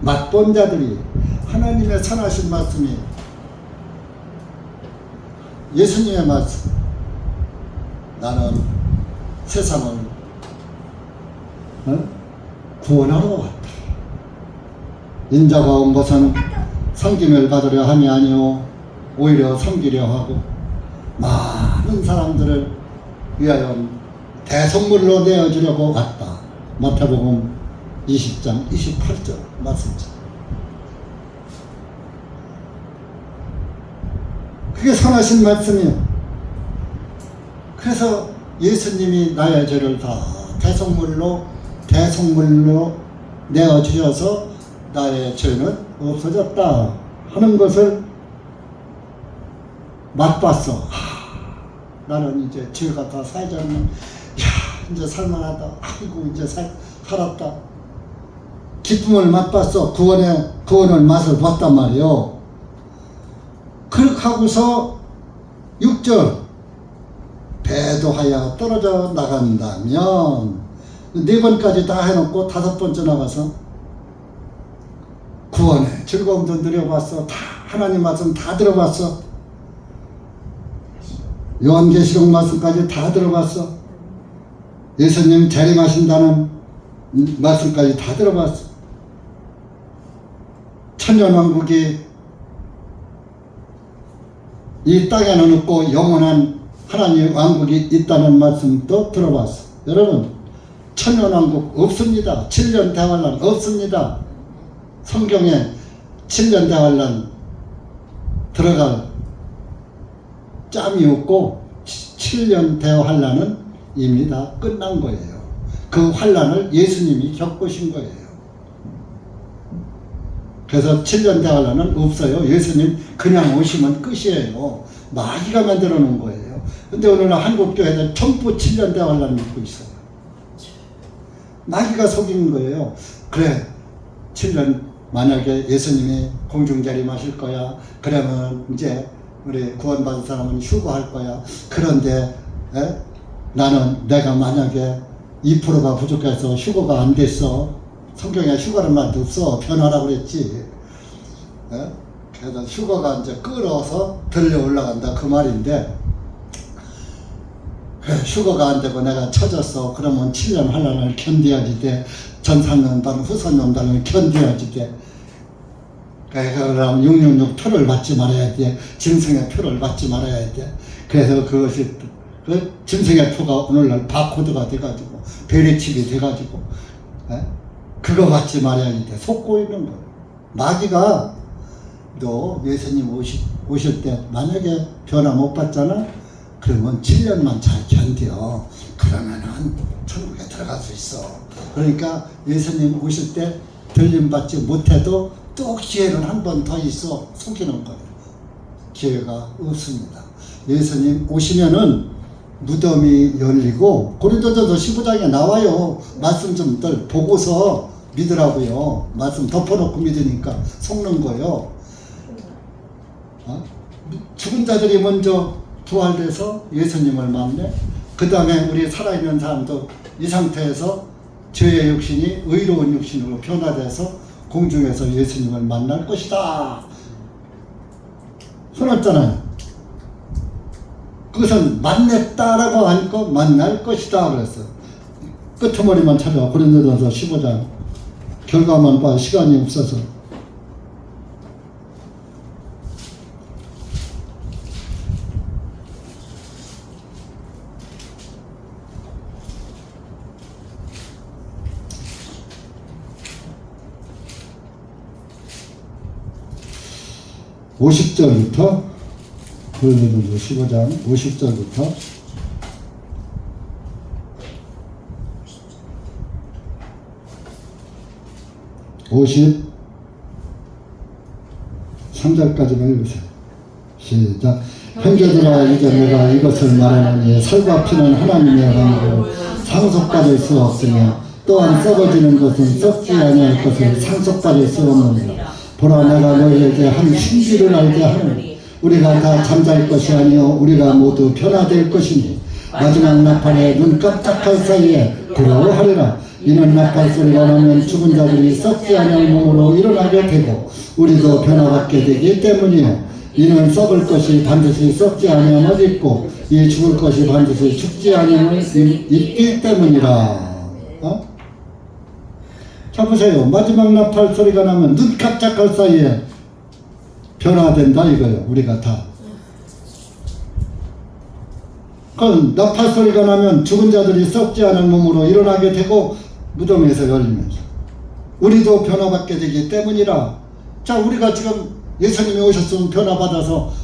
맛본 자들이, 하나님의 선하신 말씀이 예수님의 말씀, 나는 세상을 구원하러 왔다. 인자가 온 것은 섬김을 받으려 함이 아니오 오히려 섬기려 하고 많은 사람들을 위하여 대속물로 내어주려고 왔다. 마태복음 20장 28절 말씀입니다. 그게 선하신 말씀이에요. 그래서 예수님이 나의 죄를 다 대속물로 내어주셔서 나의 죄는 없어졌다 하는 것을 맛봤어. 나는 이제 죄가 다 사해졌네. 야, 이제 살만하다. 아이고, 이제 살았다. 기쁨을 맛봤어. 구원을 맛을 봤단 말이요. 그렇게 하고서 6절, 배도하여 떨어져 나간다면, 4번까지 다 해놓고 5번째 나가서 구원의 즐거움도 누려봤어. 다 하나님 말씀 다 들어봤어. 요한계시록 말씀까지 다 들어봤어. 예수님 재림하신다는 말씀까지 다 들어봤어. 천년왕국이 이 땅에는 없고 영원한 하나님의 왕국이 있다는 말씀도 들어봤어. 여러분, 천년왕국 없습니다. 7년 대환란 없습니다. 성경에 7년 대환란 들어갈 짬이 없고 7년 대환란은 이미 다 끝난 거예요. 그 환란을 예수님이 겪으신 거예요. 그래서 7년 대환란은 없어요. 예수님 그냥 오시면 끝이에요. 마귀가 만들어 놓은 거예요. 근데 오늘날 한국교회는 전부 7년 대환란 믿고 있어요. 마귀가 속인 거예요. 그래, 7년 만약에 예수님이 공중재림하실 거야. 그러면 이제 우리 구원받은 사람은 휴거할 거야. 그런데 나는 내가 만약에 2%가 부족해서 휴거가 안 됐어. 성경에 휴가란 말도 없어. 변화라고 그랬지. 그래서 휴가가 이제 끌어서 들려 올라간다 그 말인데, 그래, 휴가가 안 되고 내가 처졌어. 그러면 7년 환란을 견뎌야지 돼. 전산연단 후선연단을 견뎌야지 돼. 그러면 666 표를 받지 말아야 돼. 짐승의 표를 받지 말아야 돼. 그래서 그것이 그 짐승의 표가 오늘날 바코드가 돼가지고 베리칩이 돼가지고 그거 받지 말아야 돼. 속고 있는 거예요. 마귀가 너 예수님 오실 때 만약에 변화 못 받잖아? 그러면 7년만 잘 견뎌. 그러면은 천국에 들어갈 수 있어. 그러니까 예수님 오실 때 들림받지 못해도 또 기회는 한 번 더 있어. 속이는 거예요. 기회가 없습니다. 예수님 오시면은 무덤이 열리고, 고린도전서 15장에 나와요. 말씀 좀들 보고서 믿으라고요. 말씀 덮어놓고 믿으니까 속는 거예요. 죽은 자들이 먼저 부활돼서 예수님을 만나, 그 다음에 우리 살아있는 사람도 이 상태에서 죄의 육신이 의로운 육신으로 변화돼서 공중에서 예수님을 만날 것이다. 손었잖아요. 그것은 만났다라고 하니까 만날 것이다 그랬어요. 끄트머리만 찾아와. 고린도전서 15장 결과만 봐. 시간이 없어서. (50절부터) 고린도전서 15장 50절부터 53절까지만 읽으세요. 시작. 형제들아, 이제 내가 이것을 말하노니 살과 피는 하나님의 영으로 상속받을 수 없으며 또한 썩어지는 것은 썩지 아니할 것을 상속받을 수 없느니라. 보라, 내가 너희에게 한 신비를 알게 하노니 우리가 다 잠잘 것이 아니요 우리가 모두 변화될 것이니 마지막 나팔에 눈 깜짝할 사이에 부러워하리라. 이는 나팔 소리가 나면 죽은 자들이 썩지 아니할 몸으로 일어나게 되고 우리도 변화받게 되기 때문이요. 이는 썩을 것이 반드시 썩지 아니함을 입고 이 죽을 것이 반드시 죽지 아니함을 입기 때문이라. 자, 보세요. 마지막 나팔 소리가 나면 눈 깜짝할 사이에 변화된다 이거예요. 우리가 다. 그럼 나팔 소리가 나면 죽은 자들이 썩지 않은 몸으로 일어나게 되고 무덤에서 열리면서 우리도 변화받게 되기 때문이라. 자, 우리가 지금 예수님이 오셨으면 변화받아서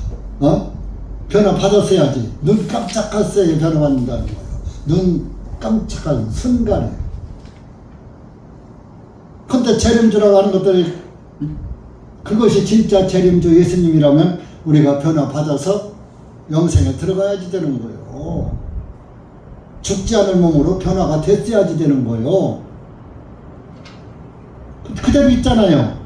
변화받았어야지. 눈 깜짝할 사이에 변화받는다는 거예요. 눈 깜짝할 순간에. 근데 재림주라고 하는 것들이, 그것이 진짜 재림주 예수님이라면 우리가 변화받아서 영생에 들어가야지 되는 거예요. 죽지 않을 몸으로 변화가 됐어야지 되는 거예요. 그대로 있잖아요.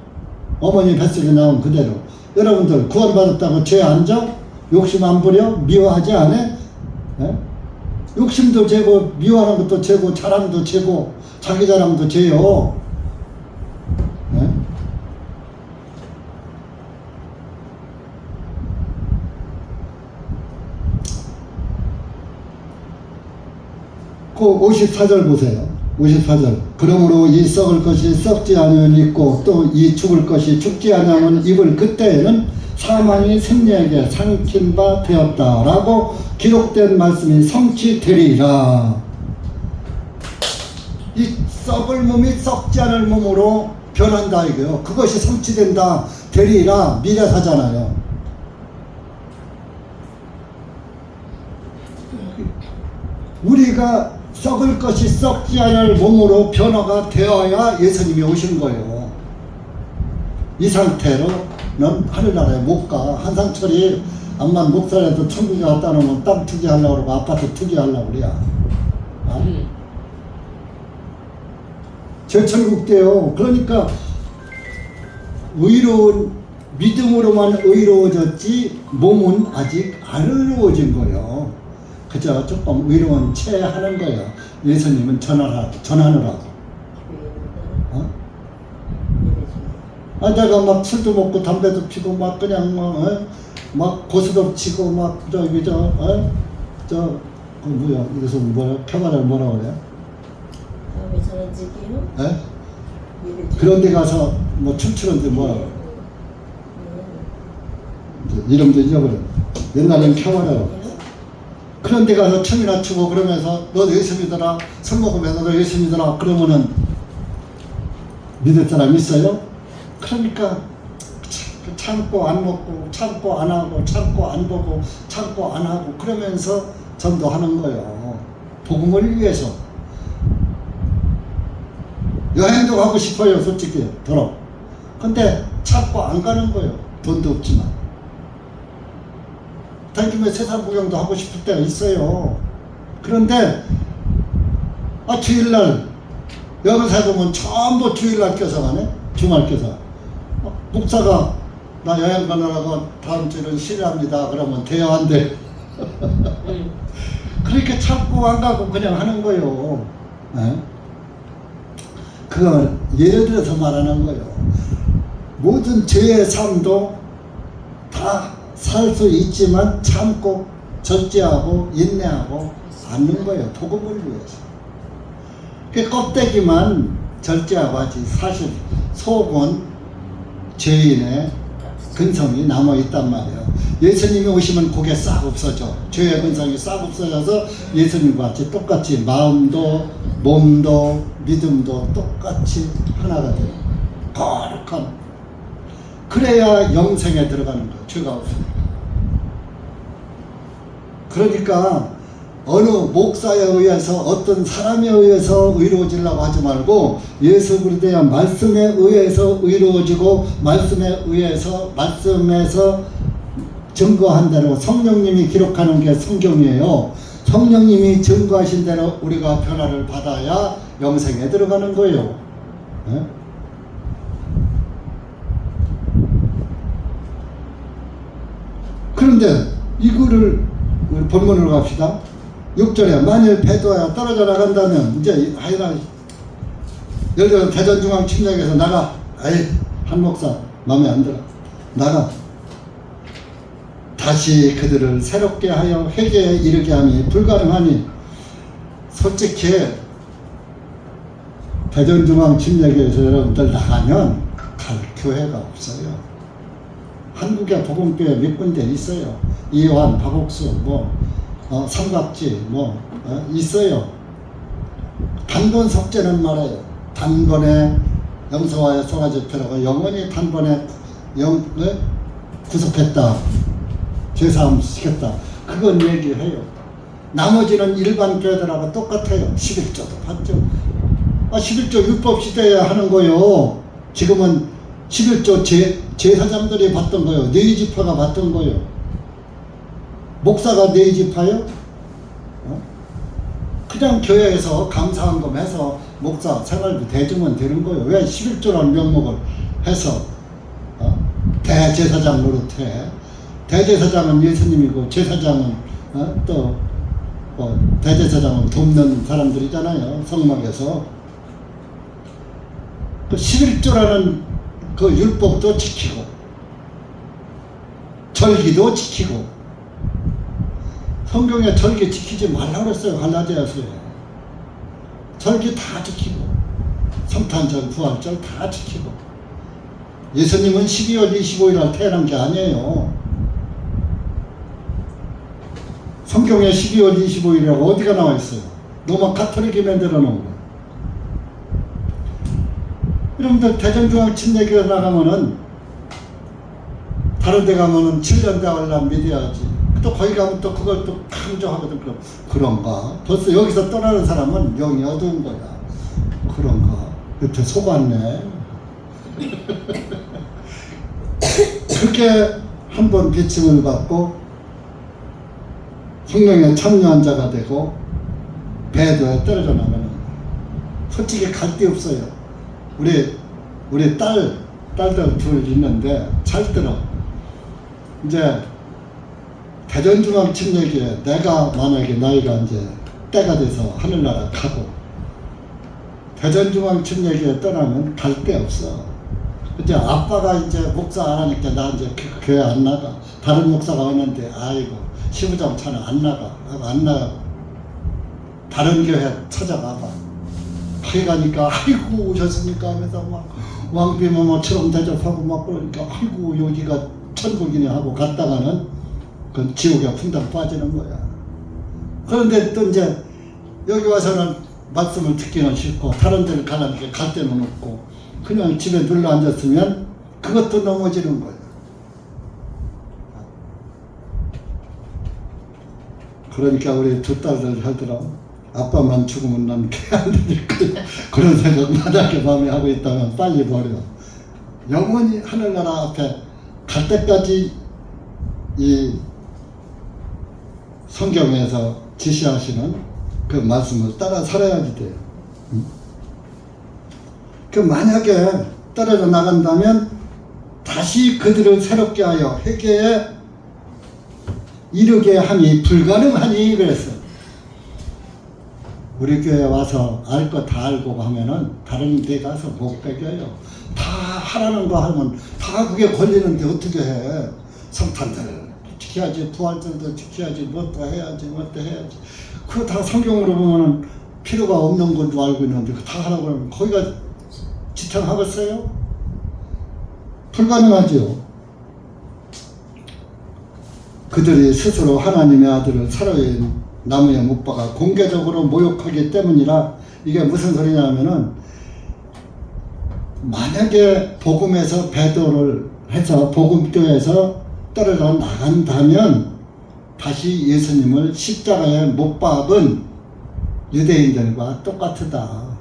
어머니 뱃속에 나온 그대로. 여러분들 구원받았다고 죄 안 져? 욕심 안 부려? 미워하지 않아? 욕심도 죄고 미워하는 것도 죄고 자랑도 죄고 자기 자랑도 죄요. 그 54절 보세요. 54절. 그러므로 이 썩을 것이 썩지 않으면 있고 또 이 죽을 것이 죽지 않으면 입을 그때에는 사망이 생명에게 삼킨 바 되었다라고 기록된 말씀이 성취되리라. 이 썩을 몸이 썩지 않을 몸으로 변한다 이거요. 그것이 성취된다 되리라 미래사잖아요. 우리가 썩을 것이 썩지 않을 몸으로 변화가 되어야 예수님이 오신 거예요. 이 상태로는 하늘나라에 못 가. 한상철이 암만 목살에도 천국에 갔다 놓으면 땅 투기하려고 그러고 아파트 투기하려고 그래야. 제천국 때요. 그러니까 의로운 믿음으로만 의로워졌지 몸은 아직 안 의로워진 거예요. 그저 조금 의로운 채 하는 거예요. 예수님은 전하느라고. 아, 내가 막 술도 먹고 담배도 피고 막 그냥 막 고수도 치고 막 저기 그 뭐야 이래서 뭐야 카메라 뭐라 그래? 다음에 저런 집이요? 에? 그런 데 가서 뭐 춤추는데 뭐라 그래? 이름도 잊어버려. 옛날엔 카메라로. 그런 데 가서 춤이나 추고 그러면서 너 예수 믿어라. 술 먹으면서 너 예수 믿어라. 그러면은 믿을 사람 있어요? 그러니까 참고 안 먹고 참고 안 하고 참고 안 보고 참고 안 하고 그러면서 전도하는 거예요. 복음을 위해서. 여행도 가고 싶어요, 솔직히 더러. 근데 참고 안 가는 거예요. 돈도 없지만. 당김에 세상 구경도 하고 싶을 때가 있어요. 그런데 주일날 여기서 보면 전부 주일날 껴서 가네. 주말 껴서. 목사가 나 여행 가느라고 다음 주는 쉬랍니다. 그러면 돼요, 안 돼? 그렇게 참고 안 가고 그냥 하는 거예요. 그걸 예를 들어서 말하는 거예요. 모든 죄의 삶도 다 살 수 있지만 참고 절제하고 인내하고 않는 거예요. 복음을 위해서. 그 껍데기만 절제하고 하지 사실 속은 죄인의 근성이 남아있단 말이에요. 예수님이 오시면 그게 싹 없어져. 죄의 근성이 싹 없어져서 예수님과 같이 똑같이 마음도 몸도 믿음도 똑같이 하나가 돼요. 거룩한. 그래야 영생에 들어가는 거예요. 죄가 없으니까. 그러니까 어느 목사에 의해서 어떤 사람에 의해서 의로워지려고 하지 말고 예수 그리스도의 대한 말씀에 의해서 의로워지고 말씀에 의해서 말씀에서 증거한 대로 성령님이 기록하는 게 성경이에요. 성령님이 증거하신 대로 우리가 변화를 받아야 영생에 들어가는 거예요. 네? 그런데 이거를 우리 본문으로 갑시다. 6절에 만일 배도야 떨어져 나간다면 이제 하여나 예를 들어 대전중앙 침략에서 나가. 아이 한 목사 마음에 안 들어. 나가. 다시 그들을 새롭게 하여 회개에 이르게 함이 불가능하니. 솔직히 대전중앙 침략에서 여러분들 나가면 갈 교회가 없어요. 한국에 복음교회 몇 군데 있어요. 이완, 박옥수, 삼각지, 있어요. 단번 속죄는 말아요. 단번에 영서와의 소가집회라고 영원히 단번에 구속했다. 죄사함 시켰다. 그건 얘기해요. 나머지는 일반 교회들하고 똑같아요. 11조도 봤죠. 11조 율법 시대에 하는 거요. 지금은 11조 제사장들이 받던 거예요. 네 지파가 받던 거예요. 목사가 네 지파요? 그냥 교회에서 감사한금 해서 목사 생활비 대주면 되는 거예요. 왜 11조라는 명목을 해서 대제사장 노릇해. 대제사장은 예수님이고 제사장은 또 대제사장은 돕는 사람들이잖아요. 성막에서. 그 11조라는 그 율법도 지키고 절기도 지키고. 성경에 절기 지키지 말라고 그랬어요. 갈라디아서에. 절기 다 지키고 성탄절, 부활절 다 지키고. 예수님은 12월 25일 날 태어난 게 아니에요. 성경에 12월 25일이라고 어디가 나와 있어요? 로마 가톨릭이 만들어 놓은 거예요. 여러분들 대전중앙 침례교회 나가면은 다른 데 가면은 7년 대활란 믿어야지. 또 거기 가면 또 그걸 또 강조하거든. 그런가? 벌써 여기서 떠나는 사람은 영이 어두운 거야. 그런가? 이렇게 속았네. 그렇게 한번 비침을 받고 성령에 참여한 자가 되고 배도에 떨어져 나가는 거야. 솔직히 갈 데 없어요. 우리 딸들 둘 있는데 잘 들어. 이제 대전중앙 침례교회 내가 만약에 나이가 이제 때가 돼서 하늘나라 가고 대전중앙 침례교회 떠나면 갈 데 없어. 이제 아빠가 이제 목사 안 하니까 나 이제 교회 안 나가. 다른 목사가 오는데 아이고 시부장 차는 안 나가. 안 나가고 다른 교회 찾아가봐. 거기 가니까 아이고 오셨습니까 하면서 막 왕비마마처럼 대접하고 막 그러니까 아이고 여기가 천국이네 하고 갔다가는 그 지옥에 풍덩 빠지는 거야. 그런데 또 이제 여기 와서는 말씀을 듣기는 싫고 다른 데를 가려니까 갈 데는 없고 그냥 집에 눌러 앉았으면 그것도 넘어지는 거야. 그러니까 우리 두 딸들 하더라. 아빠만 죽으면 난 교회 안 다닐 거야. 그런 생각 만약에 마음에 하고 있다면 빨리 버려. 영원히 하늘나라 앞에 갈 때까지 이 성경에서 지시하시는 그 말씀을 따라 살아야지 돼요. 그 만약에 떨어져 나간다면 다시 그들을 새롭게 하여 회개에 이르게 함이 불가능하니 그랬어요. 우리 교회 와서 알 거 다 알고 하면은 다른 데 가서 못 배겨요. 다 하라는 거 하면 다 그게 걸리는데 어떻게 해. 성탄절 지켜야지, 부활절도 지켜야지, 뭣도 해야지, 뭣도 해야지. 그거 다 성경으로 보면은 필요가 없는 건 줄 알고 있는데 다 하라고 그러면 거기가 지탱하겠어요? 불가능하죠. 그들이 스스로 하나님의 아들을 살아있는 나무에 못 박아 공개적으로 모욕하기 때문이라. 이게 무슨 소리냐면은 만약에 복음에서 배도를 해서 복음교에서 떨어져 나간다면 다시 예수님을 십자가에 못 박은 유대인들과 똑같다.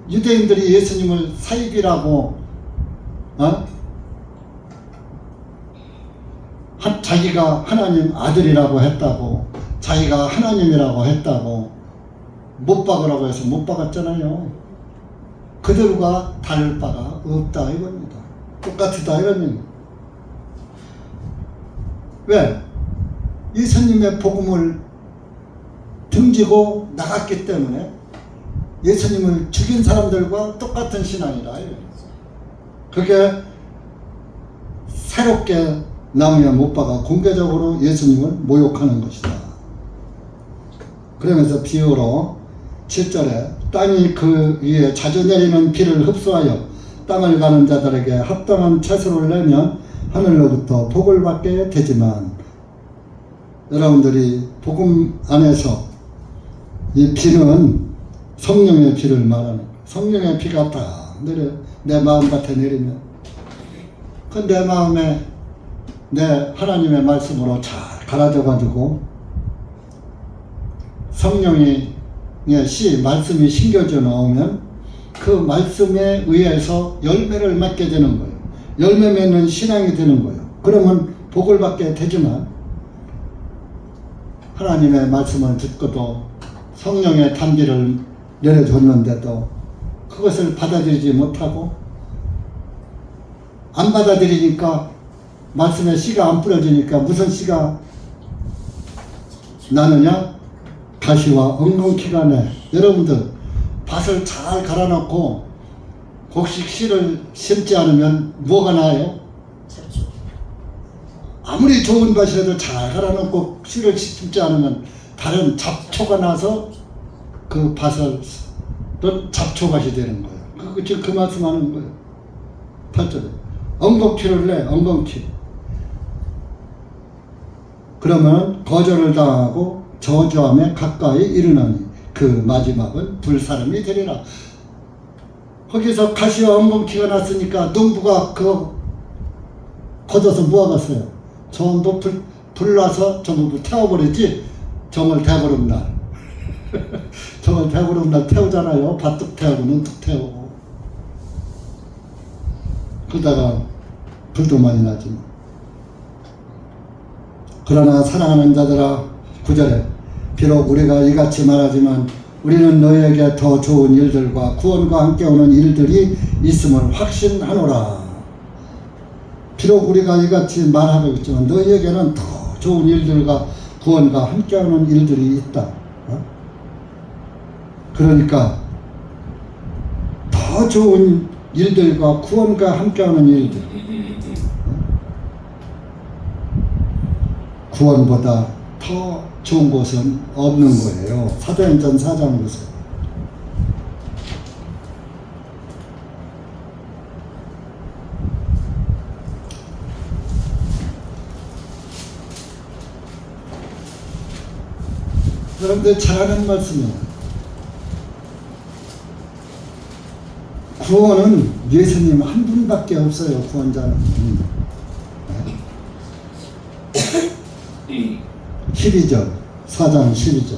유대인들이 예수님을 사입이라고 자기가 하나님 아들이라고 했다고, 자기가 하나님이라고 했다고 못 박으라고 해서 못 박았잖아요. 그들과 다를 바가 없다 이겁니다. 똑같다 이런 얘기입니다. 왜? 예수님의 복음을 등지고 나갔기 때문에 예수님을 죽인 사람들과 똑같은 신앙이다. 그게 새롭게 나무에 못 박아 공개적으로 예수님을 모욕하는 것이다. 그러면서 비유로 7절에 땅이 그 위에 자주 내리는 비를 흡수하여 땅을 가는 자들에게 합당한 채소를 내면 하늘로부터 복을 받게 되지만, 여러분들이 복음 안에서 이 비는 성령의 비를 말하는 거예요. 성령의 비가 다 내려 내 마음밭에 내리면 그 내 마음에 내 하나님의 말씀으로 잘 갈아져 가지고 성령의 말씀이 심겨져 나오면 그 말씀에 의해서 열매를 맺게 되는 거예요. 열매 맺는 신앙이 되는 거예요. 그러면 복을 받게 되지만 하나님의 말씀을 듣고도 성령의 단비를 내려줬는데도 그것을 받아들이지 못하고 안 받아들이니까 말씀에 씨가 안 뿌려지니까 무슨 씨가 나느냐? 가시와 엉겅퀴가 내. 여러분들 밭을 잘 갈아놓고 곡식 씨를 심지 않으면 뭐가 나요? 아무리 좋은 밭이라도 잘 갈아놓고 씨를 심지 않으면 다른 잡초가 나서 그 밭은 잡초밭이 되는 거예요. 지금 그 말씀하는 거예요. 8절에 엉겅퀴를 내. 엉겅퀴. 그러면 거절을 당하고 저주함에 가까이 이르나니 그 마지막은 불사름이 되리라. 거기서 가시와 엉겅퀴가 났으니까 농부가 그거 걷어서 모아갔어요. 전부 불나서 전부 태워버리지. 정월 대보름날 정월 대보름날 태우잖아요. 밭둑 태우고 눈뚝 태우고 그러다가 불도 많이 나지. 그러나 사랑하는 자들아, 9절에 비록 우리가 이같이 말하지만 우리는 너희에게 더 좋은 일들과 구원과 함께 오는 일들이 있음을 확신하노라. 비록 우리가 이같이 말하고 있지만 너희에게는 더 좋은 일들과 구원과 함께 오는 일들이 있다. 그러니까 더 좋은 일들과 구원과 함께하는 일들. 구원보다 더 좋은 곳은 없는 거예요. 사도행전 4장 보세요. 여러분들 잘 아는 말씀이에요. 구원은 예수님 한 분밖에 없어요. 구원자는. 12절 4장 12절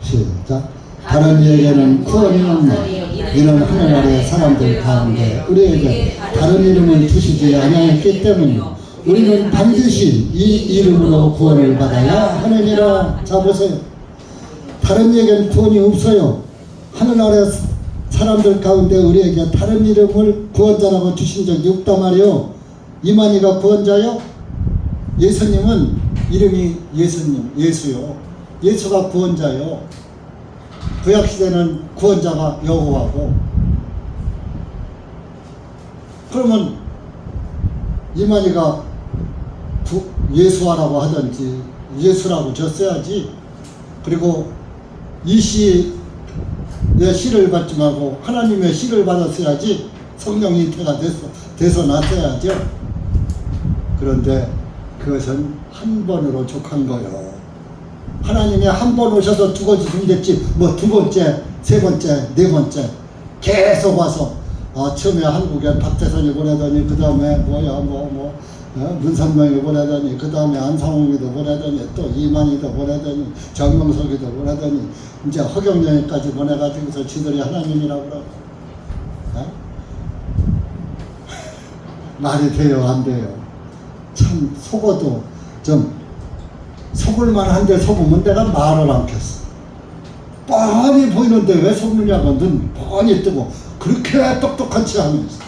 시작. 다른 이에게는 구원이 없나 이는 하늘 아래 사람들 가운데 우리에게 다른 이름을 주시지 아니하였기 때문이요 우리는 반드시 이 이름으로 구원을 받아야 하느니라. 자 보세요. 다른 이에게는 구원이 없어요. 하늘 아래 사람들 가운데 우리에게 다른 이름을 구원자라고 주신 적이 없단 말이요. 이만희가 구원자요? 예수님은 이름이 예수님, 예수요. 예수가 구원자요. 구약시대는 구원자가 여호와고. 그러면 이만희가 예수하라고 하든지 예수라고 줬어야지. 그리고 이 시의 시를 받지 말고 하나님의 시를 받았어야지. 성령 잉태가 돼서 났어야죠. 그런데 그것은 한 번으로 족한 거요. 하나님이 한 번 오셔도 죽어주시면 됐지. 뭐 두 번째, 세 번째, 네 번째 계속 와서 처음에 한국에 박태선이 보내더니 그 다음에 문선명이 보내더니 그 다음에 안상홍이도 보내더니 또 이만희도 보내더니 정명석이도 보내더니 이제 허경영까지 보내가지고서 지들이 하나님이라고 그러고. 말이 돼요, 안 돼요? 참 속어도 좀 속을만한데 속으면 내가 말을 않겠어. 뻔히 보이는데 왜 속느냐고 눈 뻔히 뜨고 그렇게 똑똑하지 않으면서.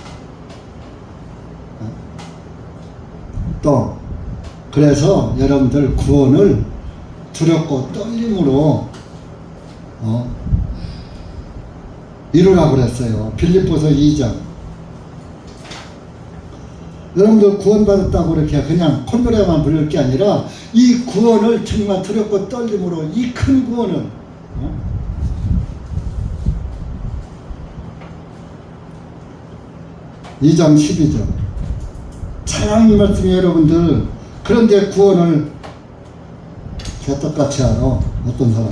또 그래서 여러분들 구원을 두렵고 떨림으로 이루라고 그랬어요. 빌립보서 2장. 여러분들 구원받았다고 이렇게 그냥 콧노래만 부를 게 아니라 이 구원을 정말 두렵고 떨림으로 이 큰 구원을 2장 12절 찬양의 말씀이 여러분들. 그런데 구원을 개떡같이 알아. 어떤 사람?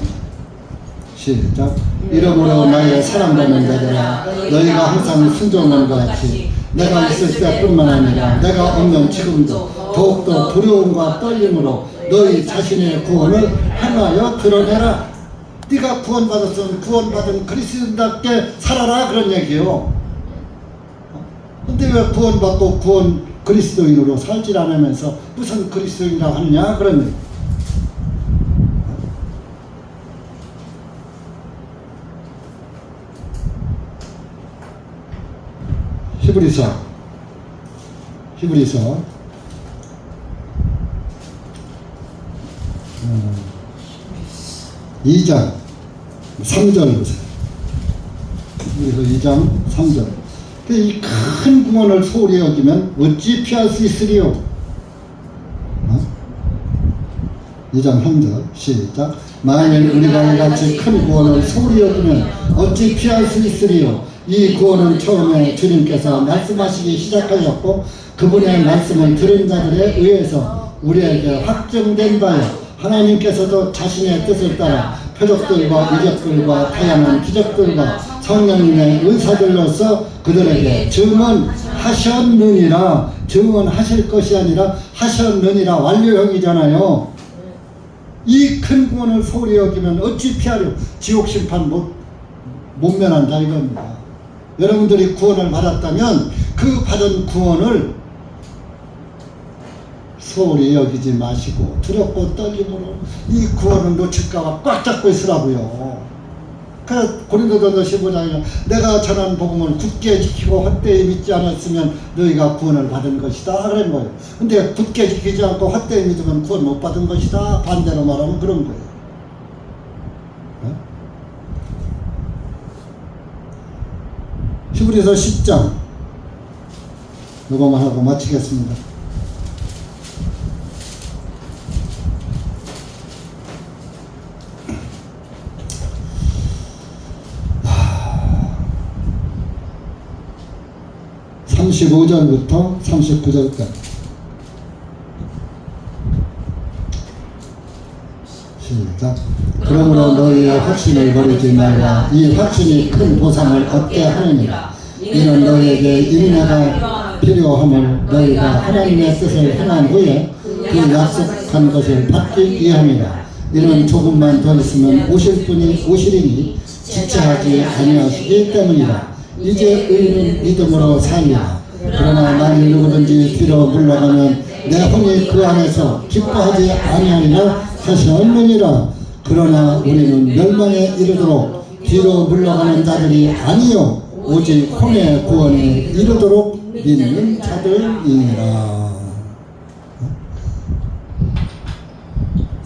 시작. 이러므로 나의 사랑받는 자들아 너희가 항상 순종하는 것 같이 내가 있을 때뿐만 아니라 내가 없는 지금도 더욱더 두려움과 떨림으로 너희 자신의 구원을 행하여 드러내라. 네가 구원받았으면 구원받은 그리스도인답게 살아라, 그런 얘기요. 근데 왜 구원받고 구원 그리스도인으로 살질 않으면서 무슨 그리스도인이라고 하느냐, 그런 얘기. 히브리서 2장 3절 보세요. 히브리서 2장 3절. 이 큰 구원을 소홀히 여기면 어찌 피할 수 있으리요? 2장 3절 시작. 만일 우리가 이같이 큰 구원을 소홀히 여기면 어찌 피할 수 있으리요? 이 구원은 처음에 주님께서 말씀하시기 시작하였고 그분의 말씀을 들은 자들에 의해서 우리에게 확정된 바요. 하나님께서도 자신의 뜻을 따라 표적들과 이적들과 다양한 기적들과 성령님의 은사들로서 그들에게 증언하셨느니라. 증언하실 것이 아니라 하셨느니라. 완료형이잖아요. 이 큰 구원을 소홀히 여기면 어찌 피하려? 지옥 심판 못 면한다 이겁니다. 여러분들이 구원을 받았다면 그 받은 구원을 소홀히 여기지 마시고 두렵고 떨림으로 이 구원을 놓칠까봐 꽉 잡고 있으라고요. 그래서 고린도전서 15장에 내가 전한 복음을 굳게 지키고 헛되이 믿지 않았으면 너희가 구원을 받은 것이다 그런 거예요. 근데 굳게 지키지 않고 헛되이 믿으면 구원 못 받은 것이다, 반대로 말하면 그런 거예요. 히브리서 10장 이거만 하고 마치겠습니다. 하... 35절부터 39절까지 시작. 그러므로 너희의 확신을 버리지 말라. 이 확신이 큰 보상을 얻게 하느니라. 이는 너희에게 인내가 필요함을 너희가 하나님의 뜻을 행한 후에 그 약속한 것을 받기 위함이라. 이는 조금만 더 있으면 오실 분이 오시리니 지체하지 아니하시기 때문이라. 이제 의인은 믿음으로 살리라. 그러나 만일 누구든지 뒤로 물러가면 내 혼이 그 안에서 기뻐하지 아니하리라 하셨느니라. 그러나 우리는 멸망에 이르도록 뒤로 물러가는 자들이 아니요 오직 혼의 구원에 이르도록 믿는 자들이니라.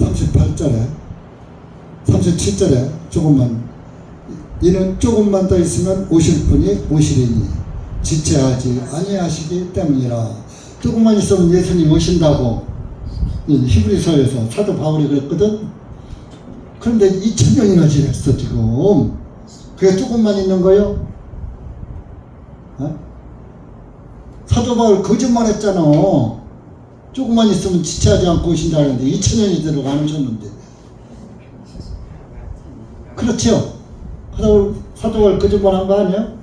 38절에 37절에 조금만 이는 조금만 더 있으면 오실 분이 오시리니 지체하지 아니하시기 때문이라. 조금만 있으면 예수님 오신다고 히브리서에서 사도 바울이 그랬거든. 그런데 2000년이나 지났어 지금. 그게 조금만 있는 거요? 어? 사도 바울 거짓말 했잖아. 조금만 있으면 지체하지 않고 오신다는데 2000년이 들어가 안 오셨는데. 그렇죠? 사도 바울 거짓말 한 거 아니야?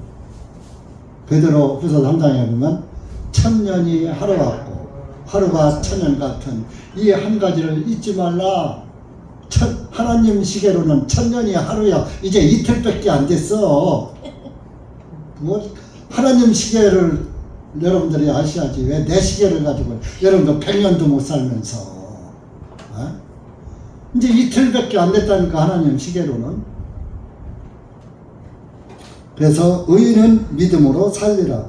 베드로 후서 3장에 보면 1000년이 하루 같고 하루가 1000년 같은 이 한 가지를 잊지 말라. 하나님 시계로는 1000년이 하루야. 이제 이틀밖에 안 됐어. 뭐 하나님 시계를 여러분들이 아셔야지. 왜 내 시계를 가지고 여러분도 100년도 못 살면서 어? 이제 이틀밖에 안 됐다니까 하나님 시계로는. 그래서 의인은 믿음으로 살리라.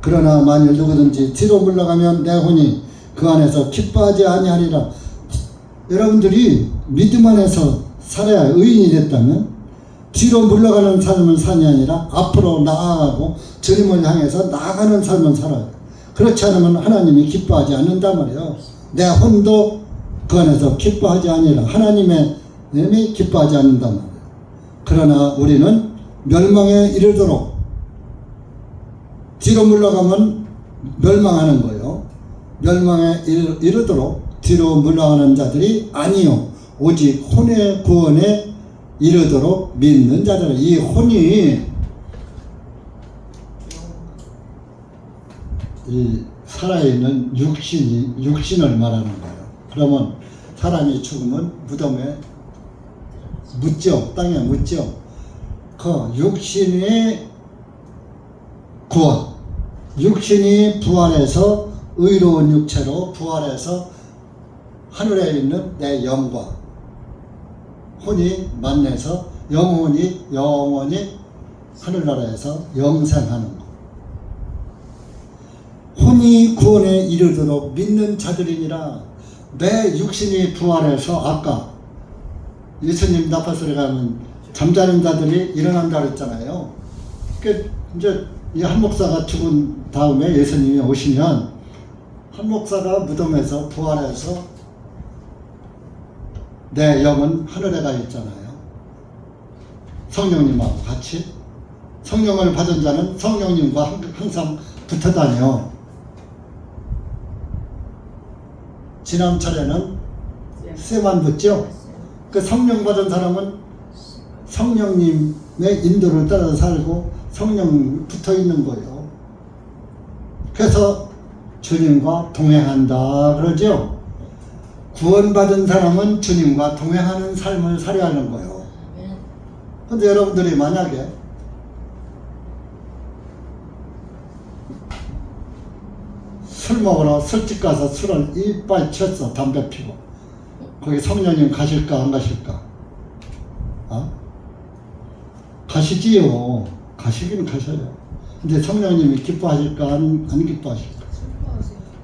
그러나 만일 누구든지 뒤로 물러가면 내 혼이 그 안에서 기뻐하지 아니하리라. 여러분들이 믿음 안에서 살아야 의인이 됐다면 뒤로 물러가는 삶을 사니 아니라 앞으로 나아가고 주님을 향해서 나아가는 삶을 살아요. 그렇지 않으면 하나님이 기뻐하지 않는단 말이에요. 내 혼도 그 안에서 기뻐하지 아니라 하나님의 님이 기뻐하지 않는단 말이에요. 그러나 우리는 멸망에 이르도록 뒤로 물러가면 멸망하는 거예요. 멸망에 이르도록 뒤로 물러가는 자들이 아니요 오직 혼의 구원에 이르도록 믿는 자들. 이 혼이 이 살아있는 육신을 말하는 거예요. 그러면 사람이 죽으면 무덤에 묻죠. 땅에 묻죠. 그 육신의 구원, 육신이 부활해서 의로운 육체로 부활해서 하늘에 있는 내 영과 혼이 만나서 영혼이 영원히 하늘나라에서 영생하는 것. 혼이 구원에 이르도록 믿는 자들이니라. 내 육신이 부활해서 아까 예수님 나팔소리 가면 잠자는 자들이 일어난다 그랬잖아요. 그 이제 이 한 목사가 죽은 다음에 예수님이 오시면 한 목사가 무덤에서 부활해서 내 영은 하늘에 가 있잖아요. 성령님하고 같이. 성령을 받은 자는 성령님과 항상 붙어 다녀. 지난 차례는 쇠만 붙죠. 그 성령 받은 사람은 성령님의 인도를 따라서 살고 성령 붙어 있는 거예요. 그래서 주님과 동행한다 그러죠. 구원받은 사람은 주님과 동행하는 삶을 살아야 하는 거예요. 그런데 여러분들이 만약에 술 먹으러 술집 가서 술을 이빨 쳤어. 담배 피고. 거기 성령님 가실까 안 가실까? 어? 가시지요. 가시긴 가셔요. 근데 성령님이 기뻐하실까 안 기뻐하실까?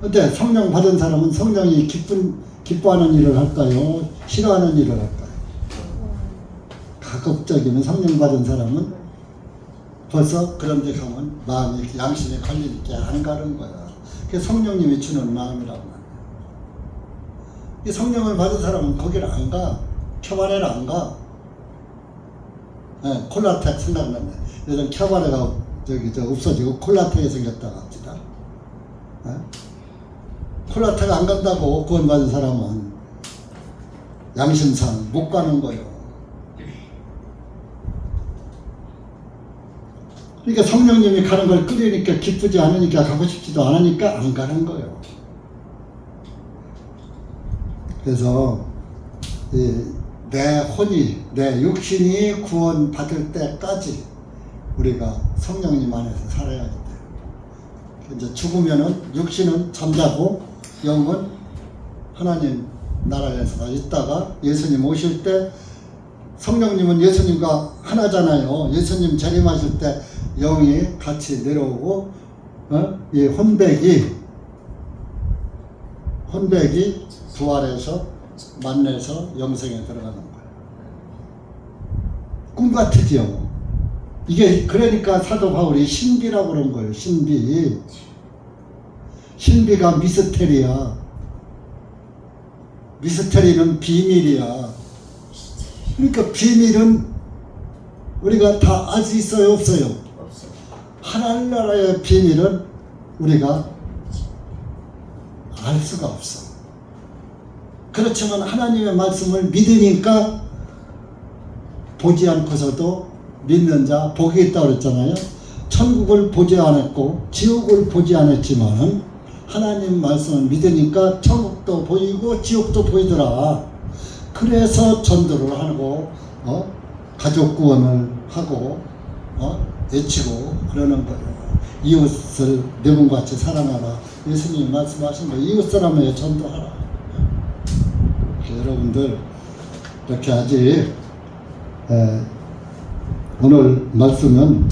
근데 성령 받은 사람은 성령이 기뻐하는 일을 할까요? 싫어하는 일을 할까요? 가급적이면 성령 받은 사람은 벌써 그런 데 가면 마음이 양심에 걸리니까 안 가는 거야. 그게 성령님이 주는 마음이라고 말이야. 이 성령을 받은 사람은 거기를 안 가. 켜바레를 안 가. 네, 콜라텍 생각났네. 요즘 켜바레가 없어지고 콜라텍이 생겼다고 합시다. 네? 콜라텍 안 간다고 구원받은 사람은 양심상 못 가는 거예요. 그러니까 성령님이 가는 걸 끓이니까 기쁘지 않으니까 가고 싶지도 않으니까 안 가는 거예요. 그래서 내 혼이, 내 육신이 구원받을 때까지 우리가 성령님 안에서 살아야 돼요. 이제 죽으면은 육신은 잠자고 영은 하나님 나라에서 있다가 예수님 오실 때 성령님은 예수님과 하나잖아요. 예수님 재림하실 때 영이 같이 내려오고 이 혼백이 부활해서 만나서 영생에 들어가는 거예요. 꿈 같으지요. 이게 그러니까 사도 바울이 신비라고 그런 거예요. 신비가 미스테리야. 미스테리는 비밀이야. 그러니까 비밀은 우리가 다 알 수 있어요, 없어요? 없어. 하나님나라의 비밀은 우리가 알 수가 없어. 그렇지만 하나님의 말씀을 믿으니까 보지 않고서도 믿는 자 복이 있다고 그랬잖아요. 천국을 보지 않았고 지옥을 보지 않았지만 하나님 말씀을 믿으니까 천국도 보이고 지옥도 보이더라. 그래서 전도를 하고 가족 구원을 하고 외치고 그러는 거예요. 이웃을 내 몸같이 사랑하라. 예수님이 말씀하신 거예요. 이웃 사람에게 전도하라. 여러분들 이렇게 하지. 오늘 말씀은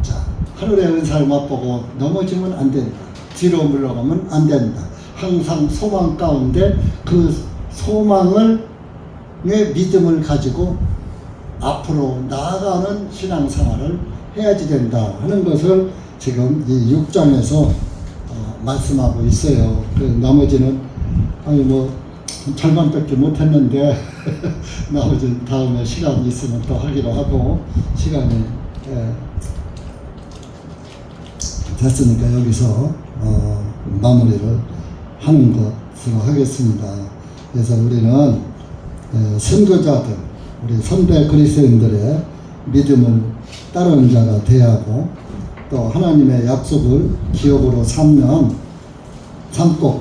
자, 하늘의 은사를 맛보고 넘어지면 안 된다. 뒤로 물러가면 안 된다. 항상 소망 가운데 그 소망을 의 믿음을 가지고 앞으로 나아가는 신앙생활을 해야지 된다 하는 것을 지금 이 6장에서 말씀하고 있어요. 그 나머지는 절반밖에 못했는데 나머지 다음에 시간이 있으면 또 하기로 하고 시간이 됐으니까 여기서 마무리를 하는 것으로 하겠습니다. 그래서 우리는 선교자들, 우리 선배 그리스도인들의 믿음을 따르는 자가 되어야 하고 또 하나님의 약속을 기억으로 삼고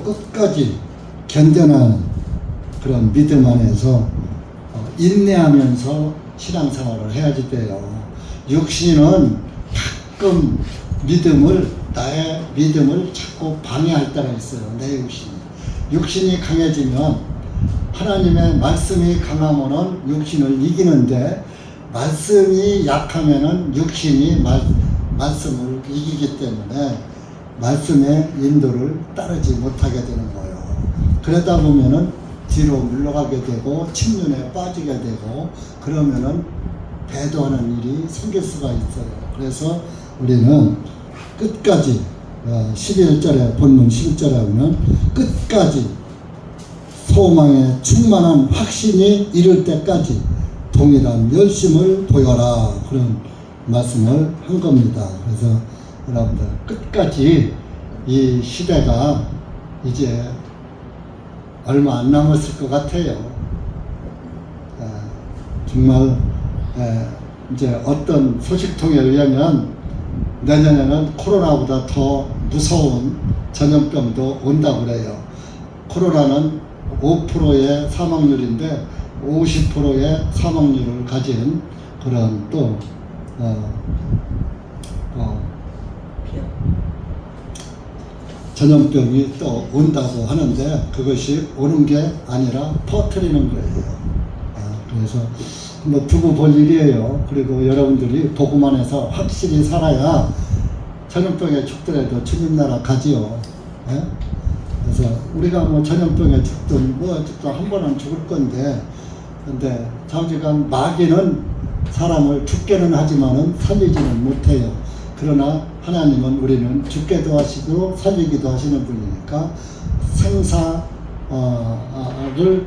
끝까지 견뎌내는 그런 믿음 안에서 인내하면서 신앙생활을 해야지 돼요. 육신은 가끔 나의 믿음을 자꾸 방해할 때가 있어요. 내 육신이 강해지면 하나님의 말씀이 강하면은 육신을 이기는데 말씀이 약하면은 육신이 말씀을 이기기 때문에 말씀의 인도를 따르지 못하게 되는 거예요. 그러다 보면은 뒤로 물러가게 되고 침륜에 빠지게 되고 그러면은 배도하는 일이 생길 수가 있어요. 그래서 우리는 끝까지 11절에 본문 11절에 보면 끝까지 소망에 충만한 확신이 이를 때까지 동일한 열심을 보여라 그런 말씀을 한 겁니다. 그래서 여러분들 끝까지 이 시대가 이제 얼마 안 남았을 것 같아요. 정말 이제 어떤 소식통에 의하면 내년에는 코로나보다 더 무서운 전염병도 온다고 그래요. 코로나는 5%의 사망률인데 50%의 사망률을 가진 그런 또 전염병이 또 온다고 하는데 그것이 오는 게 아니라 퍼뜨리는 거예요. 그래서 뭐 두고 볼 일이에요. 그리고 여러분들이 복음만 해서 확실히 살아야 전염병에 죽더라도 주님 나라 가지요. 예? 그래서 우리가 뭐 전염병에 죽든 뭐 어쨌든 한 번은 죽을 건데 근데 장기간 마귀는 사람을 죽게는 하지만은 살리지는 못해요. 그러나 하나님은 우리는 죽게도 하시고 살리기도 하시는 분이니까 생사를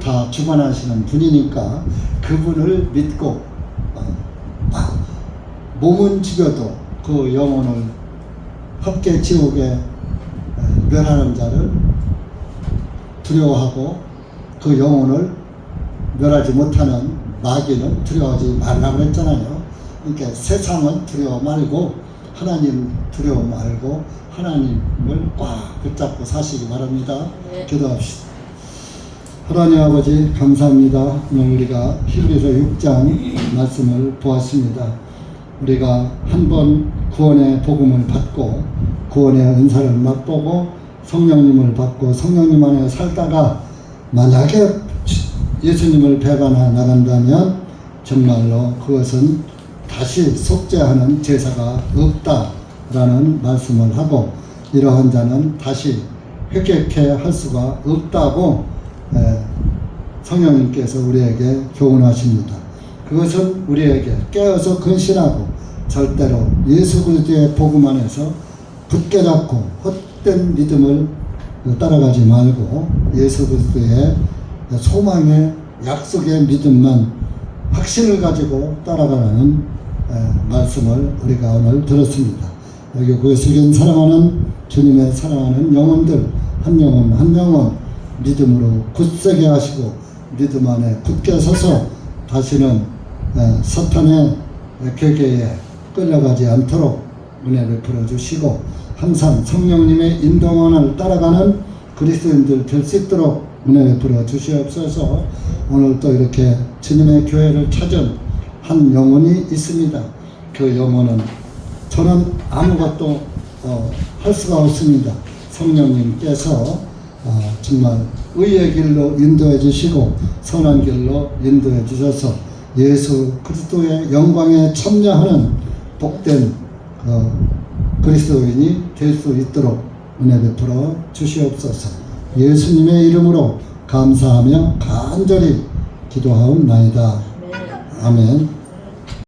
다 주관하시는 분이니까 그분을 믿고 몸은 죽여도 그 영혼을 함께 지옥에 멸하는 자를 두려워하고 그 영혼을 멸하지 못하는 마귀는 두려워하지 말라고 했잖아요. 그러니까 세상은 두려워 말고 하나님 두려워 말고 하나님을 꽉 붙잡고 사시기 바랍니다. 네. 기도합시다. 하나님 아버지 감사합니다. 오늘 우리가 히브리서 6장 말씀을 보았습니다. 우리가 한번 구원의 복음을 받고 구원의 은사를 맛보고 성령님을 받고 성령님 안에 살다가 만약에 예수님을 배반하 나간다면 정말로 그것은 다시 속죄하는 제사가 없다라는 말씀을 하고 이러한 자는 다시 회개케 할 수가 없다고 성령님께서 우리에게 교훈하십니다. 그것은 우리에게 깨어서 근신하고 절대로 예수 그리스도의 복음 안에서 굳게 잡고 헛된 믿음을 따라가지 말고 예수 그리스도의 소망의 약속의 믿음만 확신을 가지고 따라가라는 말씀을 우리가 오늘 들었습니다. 여기 그것을 사랑하는 주님의 사랑하는 영혼들 한 영혼 한 영혼 믿음으로 굳세게 하시고 믿음 안에 굳게 서서 다시는 사탄의 궤계에 끌려가지 않도록 은혜 베풀어 주시고 항상 성령님의 인도만을 따라가는 그리스도인들 될 수 있도록 은혜 베풀어 주시옵소서. 오늘 또 이렇게 주님의 교회를 찾은 한 영혼이 있습니다. 그 영혼은 저는 아무것도 할 수가 없습니다. 성령님께서 정말 의의 길로 인도해 주시고 선한 길로 인도해 주셔서 예수 그리스도의 영광에 참여하는 복된 그리스도인이 될 수 있도록 은혜 베풀어 주시옵소서. 예수님의 이름으로 감사하며 간절히 기도하옵나이다. 네. 아멘.